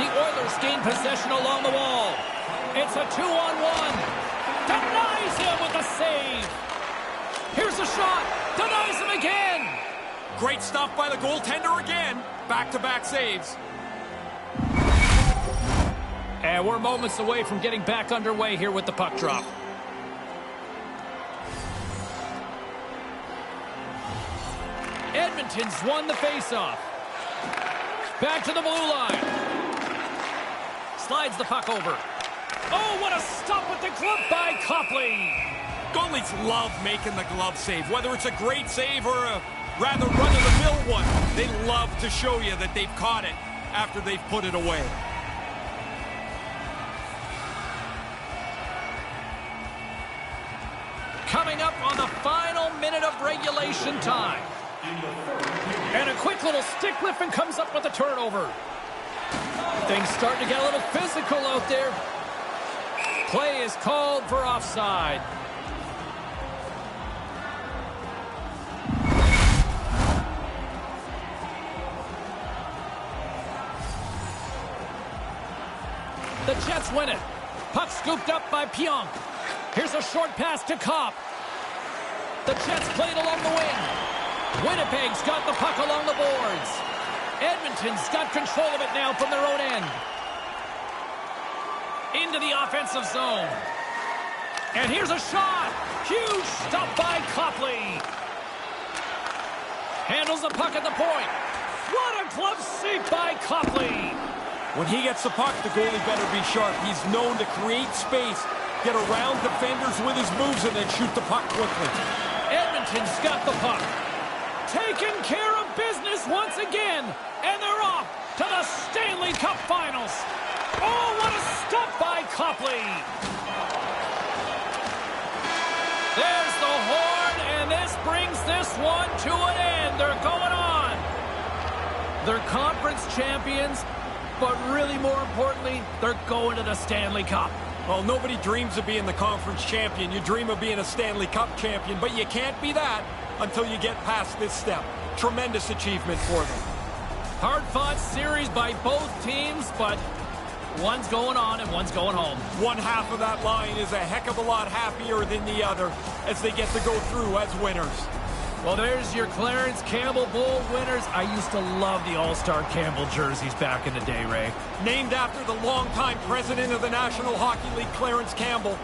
The Oilers gain possession along the wall. It's a 2-on-1. Denies him with a save. Here's a shot. Denies him again. Great stuff by the goaltender again. Back-to-back saves. And we're moments away from getting back underway here with the puck drop. Edmonton's won the faceoff. Back to the blue line. Slides the puck over. Oh, what a stop with the glove by Copley. Goalies love making the glove save. Whether it's a great save or a rather run-of-the-mill one, they love to show you that they've caught it after they've put it away. Coming up on the final minute of regulation time. And a quick little stick lift and comes up with a turnover. Things starting to get a little physical out there. Play is called for offside. The Jets win it. Puck scooped up by Pionk. Here's a short pass to Kopp. The Jets played along the wing. Winnipeg's got the puck along the boards. Edmonton's got control of it now from their own end. Into the offensive zone. And here's a shot. Huge stop by Copley. Handles the puck at the point. What a glove save by Copley. When he gets the puck, the goalie better be sharp. He's known to create space, get around defenders with his moves, and then shoot the puck quickly. Edmonton's got the puck. Taking care of business once again. And they're off to the Stanley Cup Finals. Oh, what a stop by Copley! There's the horn, and this brings this one to an end. They're going on. They're conference champions, but really more importantly, they're going to the Stanley Cup. Well, nobody dreams of being the conference champion. You dream of being a Stanley Cup champion, but you can't be that until you get past this step. Tremendous achievement for them. Hard-fought series by both teams, but one's going on and one's going home. One half of that line is a heck of a lot happier than the other as they get to go through as winners. Well, there's your Clarence Campbell Bowl winners. I used to love the All-Star Campbell jerseys back in the day, Ray. Named after the longtime president of the National Hockey League, Clarence Campbell,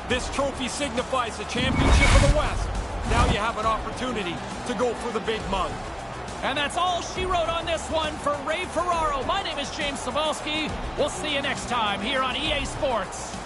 this trophy signifies the championship of the West. Now you have an opportunity to go for the big mug. And that's all she wrote on this one for Ray Ferraro. My name is James Cebulski. We'll see you next time here on EA Sports.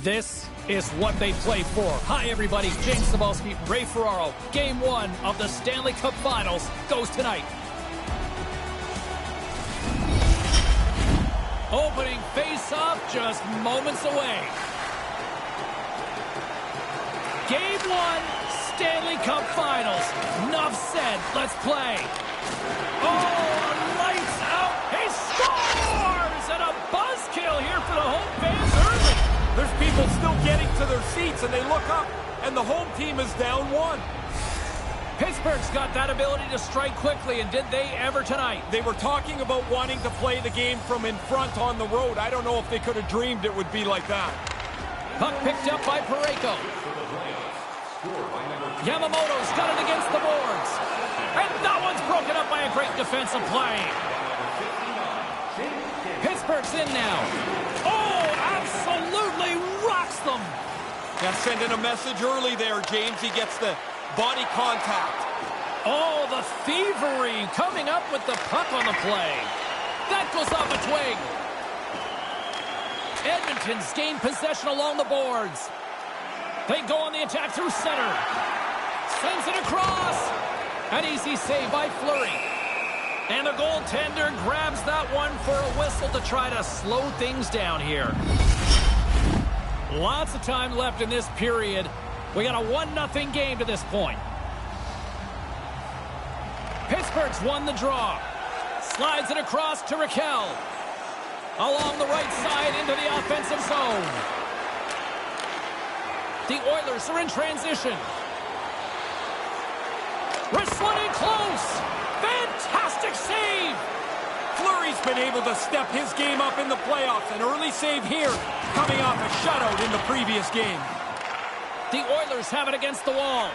This is what they play for. Hi, everybody. James Cebulski, Ray Ferraro. Game 1 of the Stanley Cup Finals goes tonight. Opening face-off just moments away. Game 1, Stanley Cup Finals. Enough said. Let's play. Oh, lights out. He scores! And a buzzkill here for the home fans early. There's people still getting to their seats, and they look up, and the home team is down 1. Pittsburgh's got that ability to strike quickly, and did they ever tonight? They were talking about wanting to play the game from in front on the road. I don't know if they could have dreamed it would be like that. Puck picked up by Parayko. Yamamoto's got it against the boards. And that one's broken up by a great defensive play. Pittsburgh's in now. Oh, absolutely rocks them. Yeah, sending a message early there, James. He gets the body contact. Oh, the thievery coming up with the puck on the play. That goes off a twig. Edmonton's gained possession along the boards. They go on the attack through center. Sends it across. An easy save by Fleury. And the goaltender grabs that one for a whistle to try to slow things down here. Lots of time left in this period. We got a 1-0 game to this point. Pittsburgh's won the draw. Slides it across to Raquel. Along the right side into the offensive zone. The Oilers are in transition. Wrestling in close. Fantastic save. Fleury's been able to step his game up in the playoffs. An early save here, coming off a shutout in the previous game. The Oilers have it against the wall.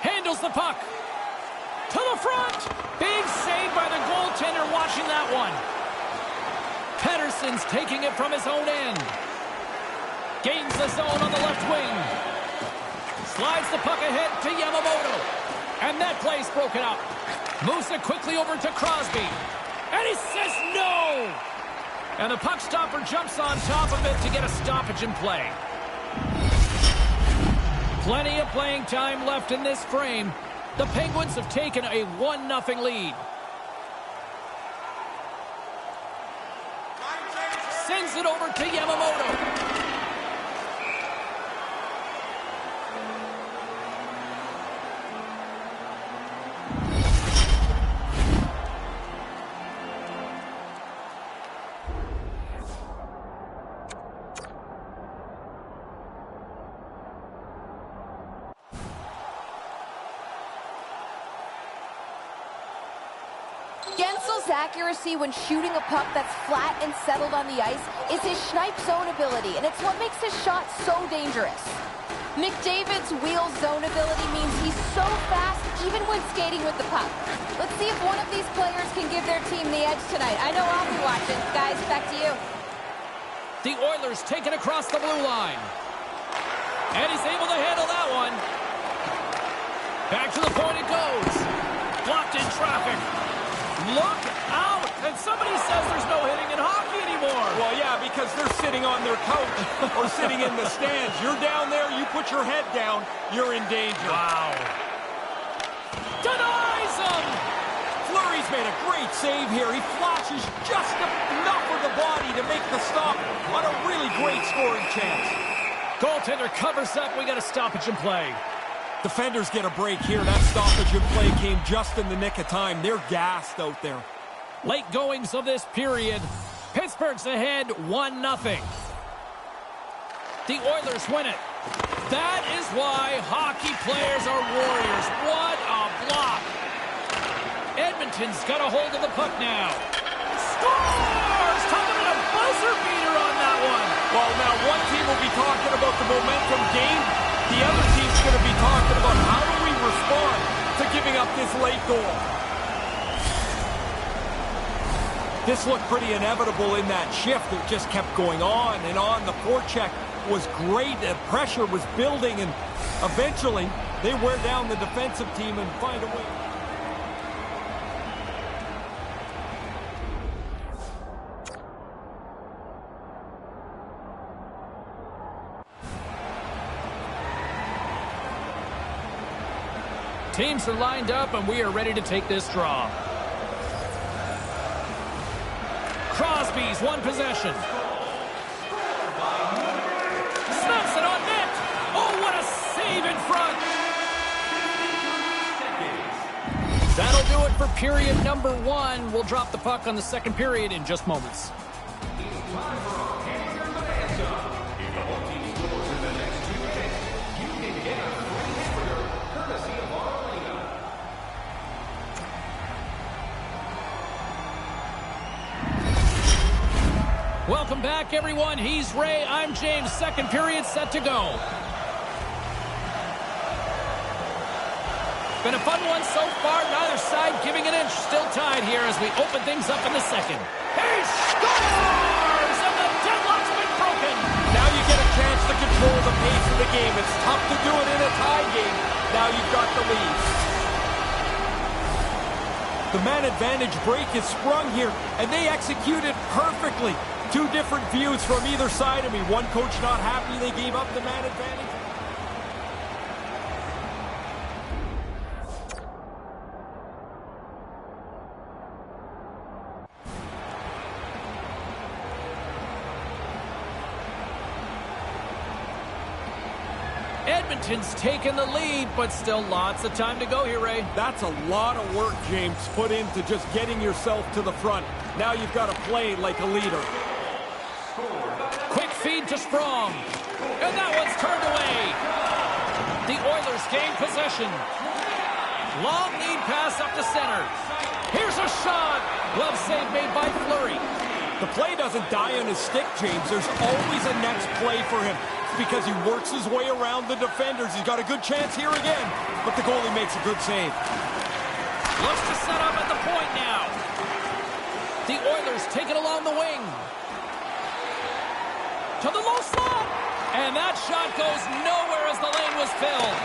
Handles the puck. To the front. Big save by the goaltender watching that one. Pettersson's taking it from his own end. Gains the zone on the left wing. Slides the puck ahead to Yamamoto. And that play's broken up. Moves it quickly over to Crosby. And he says no! And the puck stopper jumps on top of it to get a stoppage in play. Plenty of playing time left in this frame. The Penguins have taken a 1-0 lead. Sends it over to Yamamoto. Gensel's accuracy when shooting a puck that's flat and settled on the ice is his snipe zone ability, and it's what makes his shot so dangerous. McDavid's wheel zone ability means he's so fast even when skating with the puck. Let's see if one of these players can give their team the edge tonight. I know I'll be watching. Guys, back to you. The Oilers take it across the blue line. And he's able to handle that one. Back to the point it goes. Blocked in traffic. Look out! And somebody says there's no hitting in hockey anymore. Well, yeah, because they're sitting on their couch or sitting in the stands. You're down there, you put your head down, you're in danger. Wow. Denies him! Fleury's made a great save here. He flashes just enough of the body to make the stop on a really great scoring chance. Goaltender covers up. We got a stoppage in play. Defenders get a break here. That stoppage in play came just in the nick of time. They're gassed out there. Late goings of this period. Pittsburgh's ahead 1-0. The Oilers win it. That is why hockey players are warriors. What a block. Edmonton's got a hold of the puck now. Scores! Talking about a buzzer beater on that one. Well, now one team will be talking about the momentum gained. The other team's going to be talking about how do we respond to giving up this late goal. This looked pretty inevitable in that shift. It just kept going on and on. The forecheck was great. The pressure was building, and eventually they wear down the defensive team and find a way. Teams are lined up, and we are ready to take this draw. Crosby's won possession. Snaps it on net. Oh, what a save in front. That'll do it for period number 1. We'll drop the puck on the second period in just moments. Welcome back, everyone. He's Ray. I'm James. Second period set to go. Been a fun one so far. Neither side giving an inch. Still tied here as we open things up in the second. He scores! And the deadlock's been broken. Now you get a chance to control the pace of the game. It's tough to do it in a tie game. Now you've got the lead. The man advantage break is sprung here, and they executed perfectly. Two different views from either side of me. One coach not happy they gave up the man advantage. Edmonton's taken the lead, but still lots of time to go here, Ray. That's a lot of work, James, put into just getting yourself to the front. Now you've got to play like a leader. Quick feed to Sprong. And that one's turned away. The Oilers gain possession. Long lead pass up to center. Here's a shot. Glove save made by Fleury. The play doesn't die on his stick, James. There's always a next play for him. It's because he works his way around the defenders. He's got a good chance here again, but the goalie makes a good save. Looks to set up at the point now. The Oilers take it along the wing. To the low slot. And that shot goes nowhere as the lane was filled.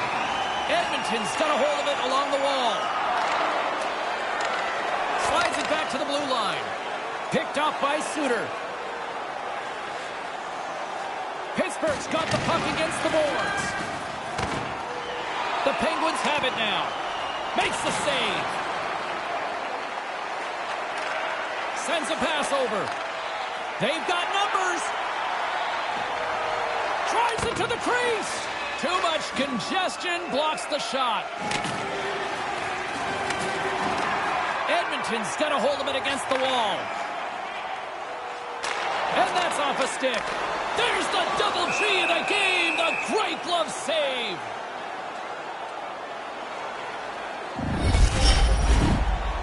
Edmonton's got a hold of it along the wall. Slides it back to the blue line. Picked off by Suter. Pittsburgh's got the puck against the boards. The Penguins have it now. Makes the save. Sends a pass over. They've got numbers. Drives it to the crease. Too much congestion. Blocks the shot. Edmonton's got a hold of it against the wall. And that's off a stick. There's the double G of the game. The great glove save.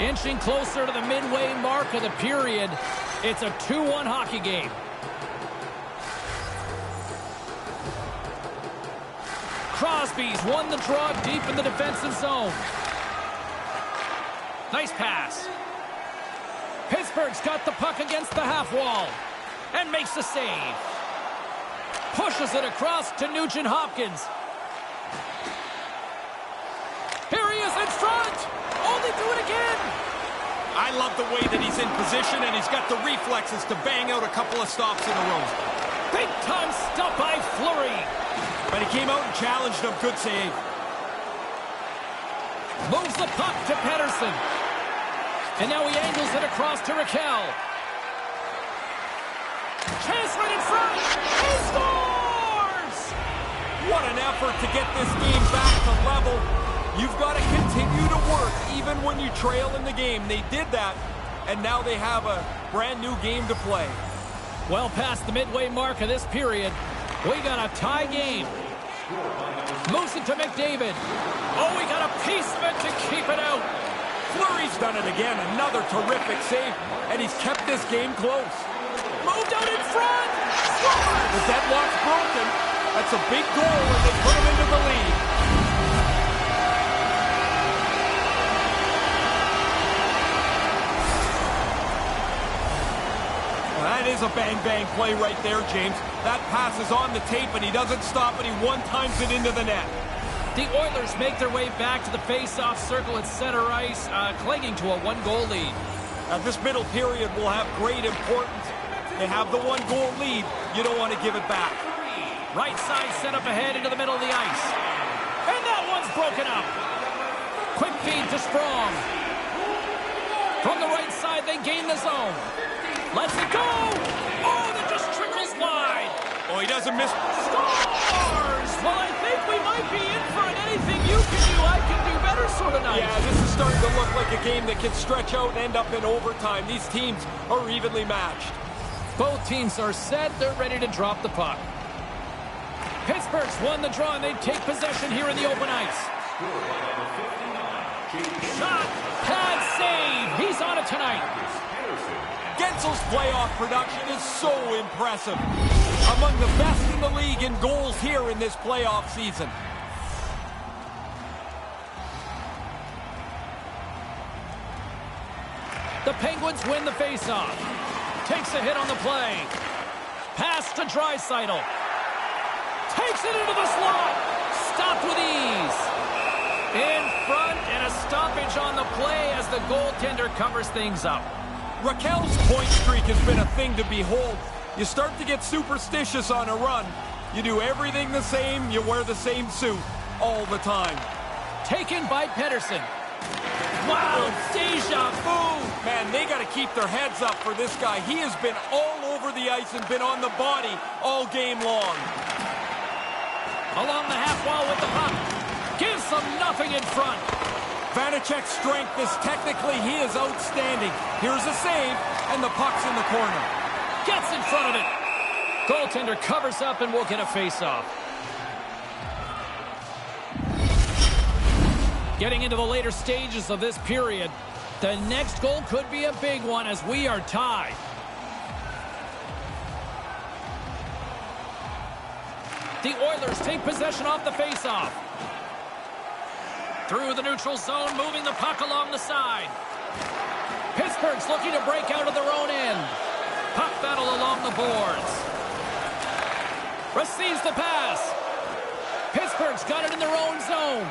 Inching closer to the midway mark of the period. It's a 2-1 hockey game. Crosby's won the draw deep in the defensive zone. Nice pass. Pittsburgh's got the puck against the half wall and makes the save. Pushes it across to Nugent-Hopkins. Here he is in front. Only do it again. I love the way that he's in position, and he's got the reflexes to bang out a couple of stops in a row. Big time stop by Fleury. But he came out and challenged him. Good save. Moves the puck to Pettersson. And now he angles it across to Raquel. Chance right in front. He scores! What an effort to get this game back to level. You've got to continue to work even when you trail in the game. They did that, and now they have a brand new game to play. Well past the midway mark of this period, we got a tie game. Moves it to McDavid. Oh, we got a piece of it to keep it out. Fleury's done it again. Another terrific save, and he's kept this game close. Moved out in front. Scores! The deadlock's broken. That's a big goal, and they put him into the lead. That is a bang-bang play right there, James. That pass is on the tape, and he doesn't stop it. He one-times it into the net. The Oilers make their way back to the face-off circle at center ice, clinging to a one-goal lead. This middle period will have great importance. They have the one-goal lead. You don't want to give it back. Right side set up ahead into the middle of the ice. And that one's broken up. Quick feed to Sprong. From the right side, they gain the zone. Lets it go. Oh, that just trickles wide. Oh, he doesn't miss. Scores! Well, I think we might be in for an anything you can do, I can do better sort of night. Yeah, this is starting to look like a game that can stretch out and end up in overtime. These teams are evenly matched. Both teams are set. They're ready to drop the puck. Pittsburgh's won the draw, and they take possession here in the open ice. Shot! Pad save! He's on it tonight. Gensel's playoff production is so impressive. Among the best in the league in goals here in this playoff season. The Penguins win the faceoff. Takes a hit on the play. Pass to Draisaitl. Takes it into the slot. Stopped with ease. In front, and a stoppage on the play as the goaltender covers things up. Raquel's point streak has been a thing to behold. You start to get superstitious on a run. You do everything the same, you wear the same suit all the time. Taken by Pedersen. Wow, deja vu! Man, they got to keep their heads up for this guy. He has been all over the ice and been on the body all game long. Along the half wall with the puck. Gives them nothing in front. Vanacek's strength is technically, he is outstanding. Here's a save, and the puck's in the corner. Gets in front of it. Goaltender covers up and will get a face-off. Getting into the later stages of this period, the next goal could be a big one as we are tied. The Oilers take possession off the face-off. Through the neutral zone, moving the puck along the side. Pittsburgh's looking to break out of their own end. Puck battle along the boards. Receives the pass. Pittsburgh's got it in their own zone.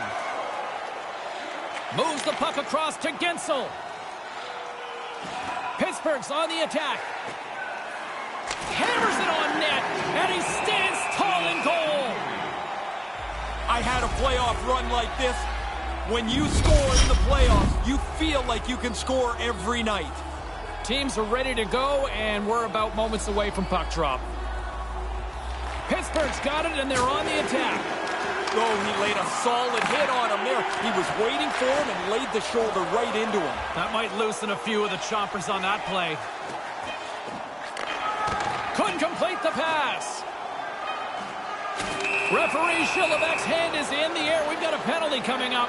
Moves the puck across to Gensel. Pittsburgh's on the attack. Hammers it on net, and he stands tall in goal. I had a playoff run like this. When you score in the playoffs, you feel like you can score every night. Teams are ready to go, and we're about moments away from puck drop. Pittsburgh's got it, and they're on the attack. Oh, he laid a solid hit on him there. He was waiting for him and laid the shoulder right into him. That might loosen a few of the chompers on that play. Couldn't complete the pass. Referee Shilevek's hand is in the air. We've got a penalty coming up.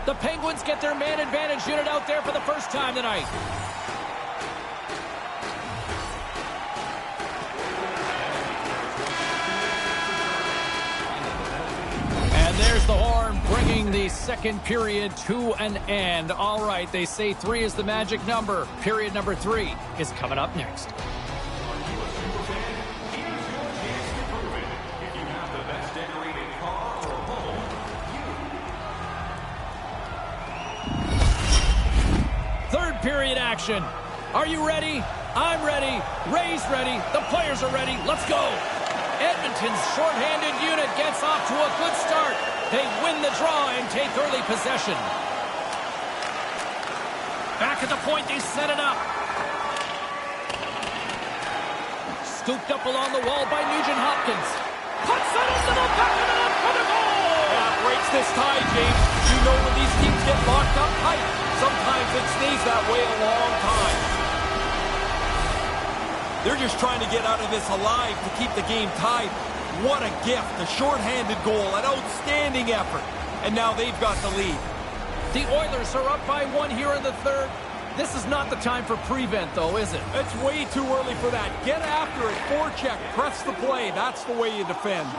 The Penguins get their man advantage unit out there for the first time tonight. And there's the horn bringing the second period to an end. All right, they say 3 is the magic number. Period number 3 is coming up next. Third period action. Are you ready? I'm ready. Ray's ready. The players are ready. Let's go. Edmonton's shorthanded unit gets off to a good start. They win the draw and take early possession. Back at the point, they set it up. Scooped up along the wall by Nugent-Hopkins. Puts it into the back of the net for the goal! That breaks this tie, James. You know when these teams get locked up tight, sometimes it stays that way a long time. They're just trying to get out of this alive to keep the game tied. What a gift, a shorthanded goal, an outstanding effort. And now they've got the lead. The Oilers are up by 1 here in the third. This is not the time for prevent, though, is it? It's way too early for that. Get after it, forecheck, press the play. That's the way you defend.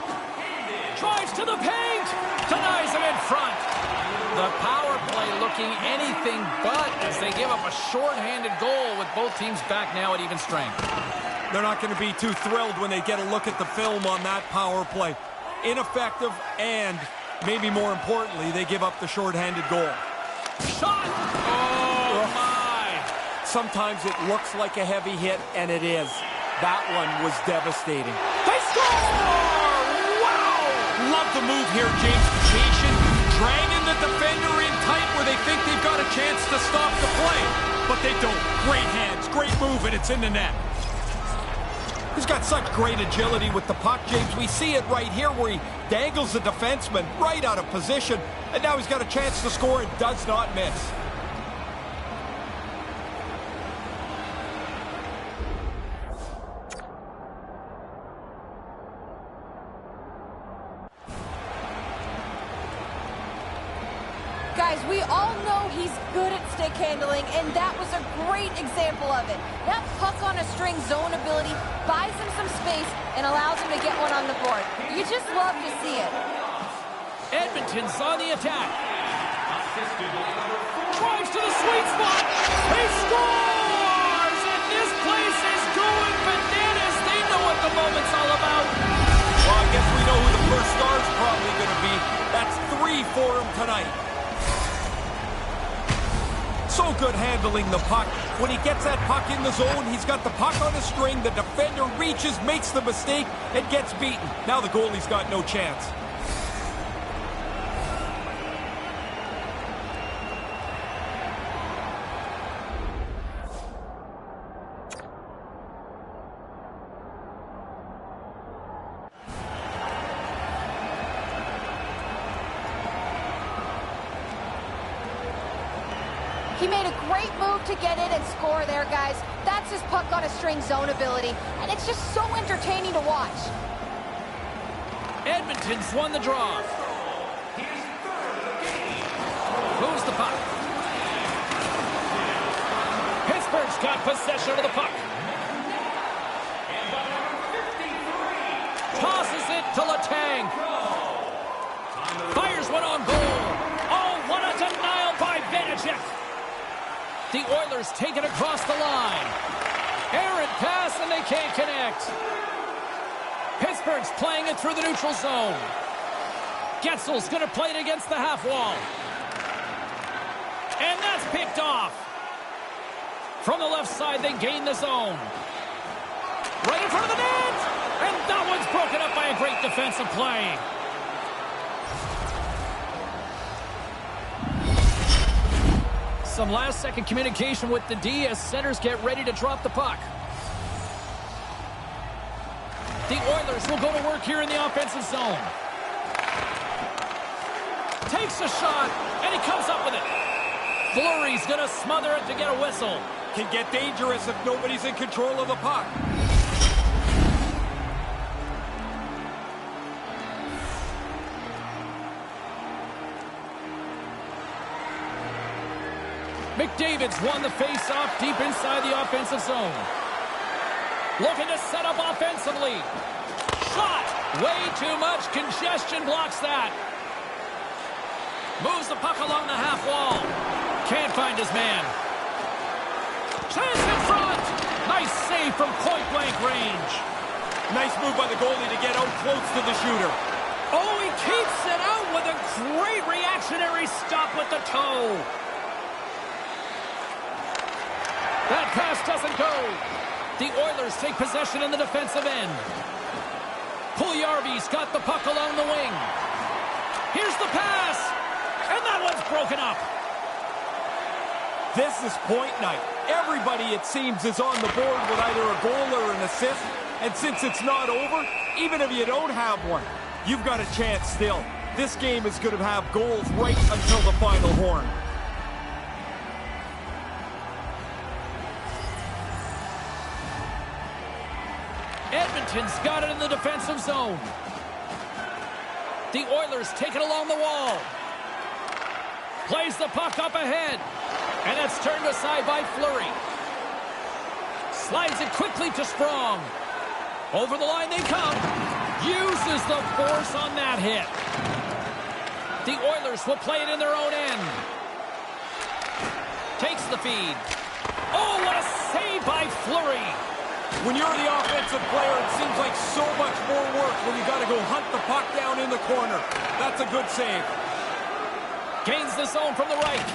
Drives to the paint, denies him in front. The power play looking anything but as they give up a shorthanded goal with both teams back now at even strength. They're not going to be too thrilled when they get a look at the film on that power play. Ineffective, and maybe more importantly, they give up the shorthanded goal. Shot! Oh! Sometimes it looks like a heavy hit, and it is. That one was devastating. They score! Wow! Love the move here, James. Patient, dragging the defender in tight where they think they've got a chance to stop the play. But they don't. Great hands, great move, and it's in the net. He's got such great agility with the puck, James. We see it right here where he dangles the defenseman right out of position. And now he's got a chance to score and does not miss. Guys, we all know he's good at stick handling, and that was a great example of it. That puck on a string zone ability buys him some space and allows him to get one on the board. You just love to see it. Edmonton's on the attack. Drives to the sweet spot. He scores! And this place is going bananas. They know what the moment's all about. Well, I guess we know who the first star's probably going to be. That's 3 for him tonight. So good handling the puck. When he gets that puck in the zone, he's got the puck on a string. The defender reaches, makes the mistake, and gets beaten. Now the goalie's got no chance. He made a great move to get in and score there, guys. That's his puck on a string zone ability, and it's just so entertaining to watch. Edmonton's won the draw. Moves the puck. Pittsburgh's got possession of the puck. Tosses it to Letang. Fires one on goal. Oh, what a denial by Vanacek. The Oilers take it across the line. Errant pass, and they can't connect. Pittsburgh's playing it through the neutral zone. Getzel's going to play it against the half wall. And that's picked off. From the left side, they gain the zone. Right in front of the net! And that one's broken up by a great defensive play. Some last-second communication with the D as centers get ready to drop the puck. The Oilers will go to work here in the offensive zone. Takes a shot, and he comes up with it. Fleury's going to smother it to get a whistle. Can get dangerous if nobody's in control of the puck. McDavid's won the face-off deep inside the offensive zone. Looking to set up offensively. Shot! Way too much congestion blocks that. Moves the puck along the half wall. Can't find his man. Chance in front! Nice save from point-blank range. Nice move by the goalie to get out close to the shooter. Oh, he keeps it out with a great reactionary stop with the toe. That pass doesn't go. The Oilers take possession in the defensive end. Puljujarvi's got the puck along the wing. Here's the pass. And that one's broken up. This is point night. Everybody, it seems, is on the board with either a goal or an assist. And since it's not over, even if you don't have one, you've got a chance still. This game is going to have goals right until the final horn. Edmonton's got it in the defensive zone. The Oilers take it along the wall. Plays the puck up ahead. And that's turned aside by Fleury. Slides it quickly to Sprong. Over the line they come. Uses the force on that hit. The Oilers will play it in their own end. Takes the feed. Oh, what a save by Fleury. When you're the offensive player, it seems like so much more work when you got to go hunt the puck down in the corner. That's a good save. Gains the zone from the right.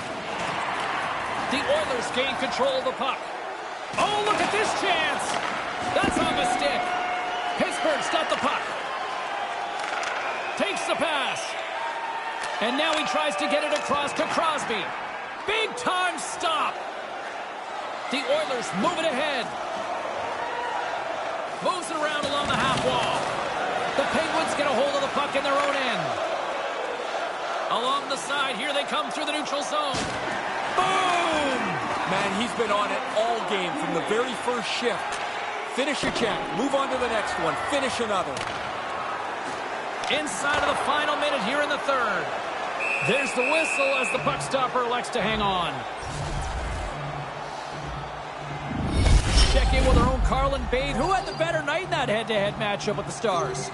The Oilers gain control of the puck. Oh, look at this chance. That's on the stick. Pittsburgh's got the puck. Takes the pass. And now he tries to get it across to Crosby. Big time stop. The Oilers move it ahead. Moves it around along the half wall. The Penguins get a hold of the puck in their own end. Along the side, here they come through the neutral zone. Boom! Man, he's been on it all game from the very first shift. Finish your check. Move on to the next one. Finish another. Inside of the final minute here in the third. There's the whistle as the puck stopper elects to hang on. Check in with our own Carlin Bade, who had the better night in that head-to-head matchup with the Stars.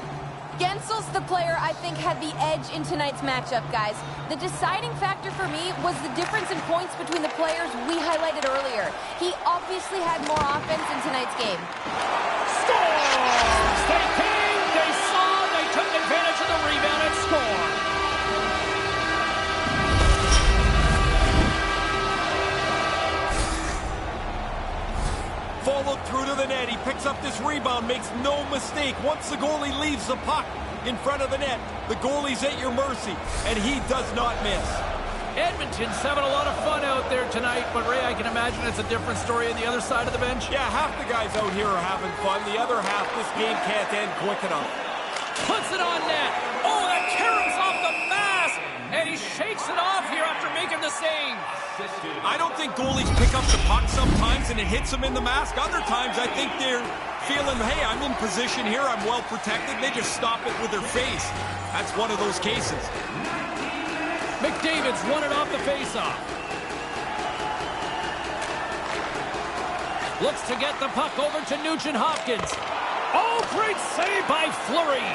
Gensel's the player I think had the edge in tonight's matchup, guys. The deciding factor for me was the difference in points between the players we highlighted earlier. He obviously had more offense in tonight's game. Scores! They came, they saw, they took advantage of the rebound and scored. Followed through to the net. He picks up this rebound, makes no mistake. Once the goalie leaves the puck in front of the net, the goalie's at your mercy, and he does not miss. Edmonton's having a lot of fun out there tonight, but Ray, I can imagine it's a different story on the other side of the bench. Yeah, half the guys out here are having fun. The other half, this game can't end quick enough. Puts it on net. Oh, that caroms off the mask, and he shakes it off here after making the save. I don't think goalies pick up the puck sometimes and it hits them in the mask. Other times I think they're feeling, hey, I'm in position here, I'm well protected. They just stop it with their face. That's one of those cases. McDavid's won it off the faceoff. Looks to get the puck over to Nugent-Hopkins. Oh, great save by Fleury.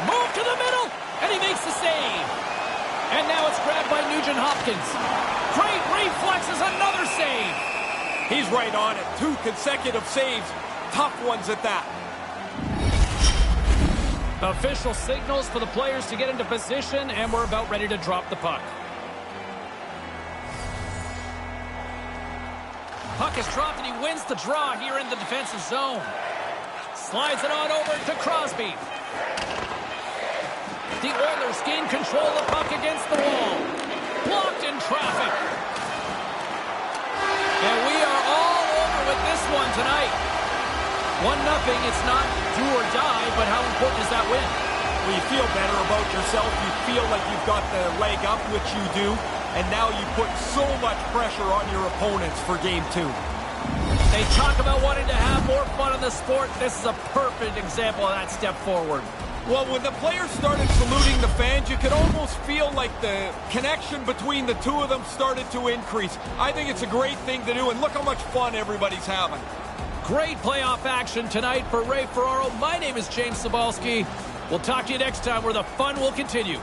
Move to the middle, and he makes the save. And now it's grabbed by Nugent-Hopkins. Great reflexes, another save. He's right on it. 2 consecutive saves. Tough ones at that. Official signals for the players to get into position, and we're about ready to drop the puck. Puck is dropped, and he wins the draw here in the defensive zone. Slides it on over to Crosby. The Oilers gain control of the puck against the wall. Blocked in traffic. And we are all over with this one tonight. 1-0. It's not do or die, but how important is that win? Well, you feel better about yourself. You feel like you've got the leg up, which you do. And now you put so much pressure on your opponents for Game 2. They talk about wanting to have more fun in the sport. This is a perfect example of that step forward. Well, when the players started saluting the fans, you could almost feel like the connection between the two of them started to increase. I think it's a great thing to do, and look how much fun everybody's having. Great playoff action tonight for Ray Ferraro. My name is James Cybulski. We'll talk to you next time where the fun will continue.